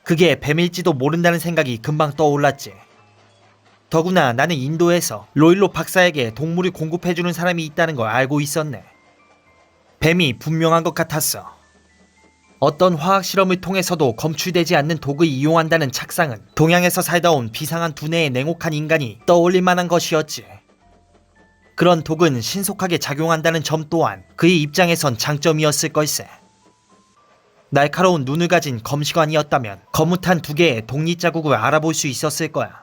그게 뱀일지도 모른다는 생각이 금방 떠올랐지. 더구나 나는 인도에서 로일로 박사에게 동물을 공급해주는 사람이 있다는 걸 알고 있었네. 뱀이 분명한 것 같았어. 어떤 화학 실험을 통해서도 검출되지 않는 독을 이용한다는 착상은 동양에서 살다 온 비상한 두뇌의 냉혹한 인간이 떠올릴 만한 것이었지. 그런 독은 신속하게 작용한다는 점 또한 그의 입장에선 장점이었을 걸세. 날카로운 눈을 가진 검시관이었다면 거뭇한 두 개의 독립자국을 알아볼 수 있었을 거야.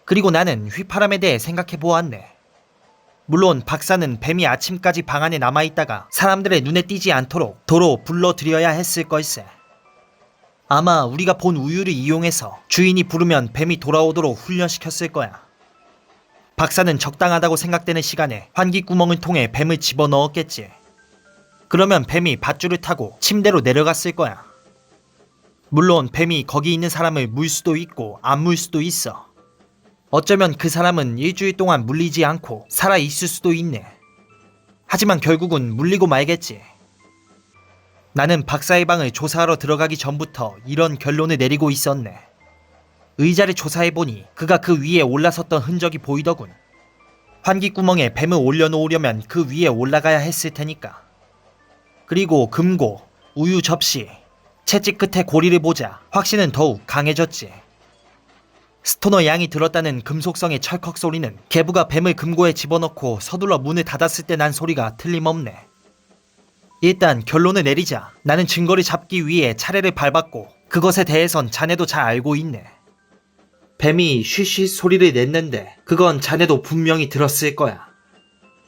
그리고 나는 휘파람에 대해 생각해 보았네. 물론 박사는 뱀이 아침까지 방 안에 남아있다가 사람들의 눈에 띄지 않도록 도로 불러들여야 했을 걸세. 아마 우리가 본 우유를 이용해서 주인이 부르면 뱀이 돌아오도록 훈련시켰을 거야. 박사는 적당하다고 생각되는 시간에 환기구멍을 통해 뱀을 집어넣었겠지. 그러면 뱀이 밧줄을 타고 침대로 내려갔을 거야. 물론 뱀이 거기 있는 사람을 물 수도 있고 안 물 수도 있어. 어쩌면 그 사람은 일주일 동안 물리지 않고 살아있을 수도 있네. 하지만 결국은 물리고 말겠지. 나는 박사의 방을 조사하러 들어가기 전부터 이런 결론을 내리고 있었네. 의자를 조사해보니 그가 그 위에 올라섰던 흔적이 보이더군. 환기구멍에 뱀을 올려놓으려면 그 위에 올라가야 했을 테니까. 그리고 금고, 우유 접시, 채찍 끝에 고리를 보자 확신은 더욱 강해졌지. 스토너 양이 들었다는 금속성의 철컥 소리는 계부가 뱀을 금고에 집어넣고 서둘러 문을 닫았을 때 난 소리가 틀림없네. 일단 결론을 내리자 나는 증거를 잡기 위해 차례를 밟았고 그것에 대해선 자네도 잘 알고 있네. 뱀이 쉬쉬 소리를 냈는데 그건 자네도 분명히 들었을 거야.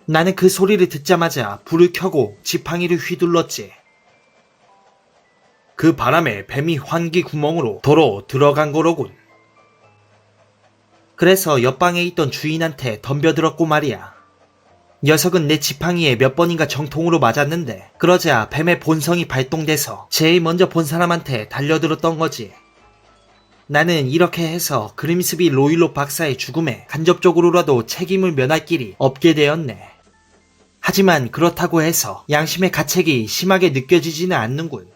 나는 그 소리를 듣자마자 불을 켜고 지팡이를 휘둘렀지. 그 바람에 뱀이 환기 구멍으로 도로 들어간 거로군. 그래서 옆방에 있던 주인한테 덤벼들었고 말이야. 녀석은 내 지팡이에 몇 번인가 정통으로 맞았는데 그러자 뱀의 본성이 발동돼서 제일 먼저 본 사람한테 달려들었던 거지. 나는 이렇게 해서 그림스비 로일로 박사의 죽음에 간접적으로라도 책임을 면할 길이 없게 되었네. 하지만 그렇다고 해서 양심의 가책이 심하게 느껴지지는 않는군.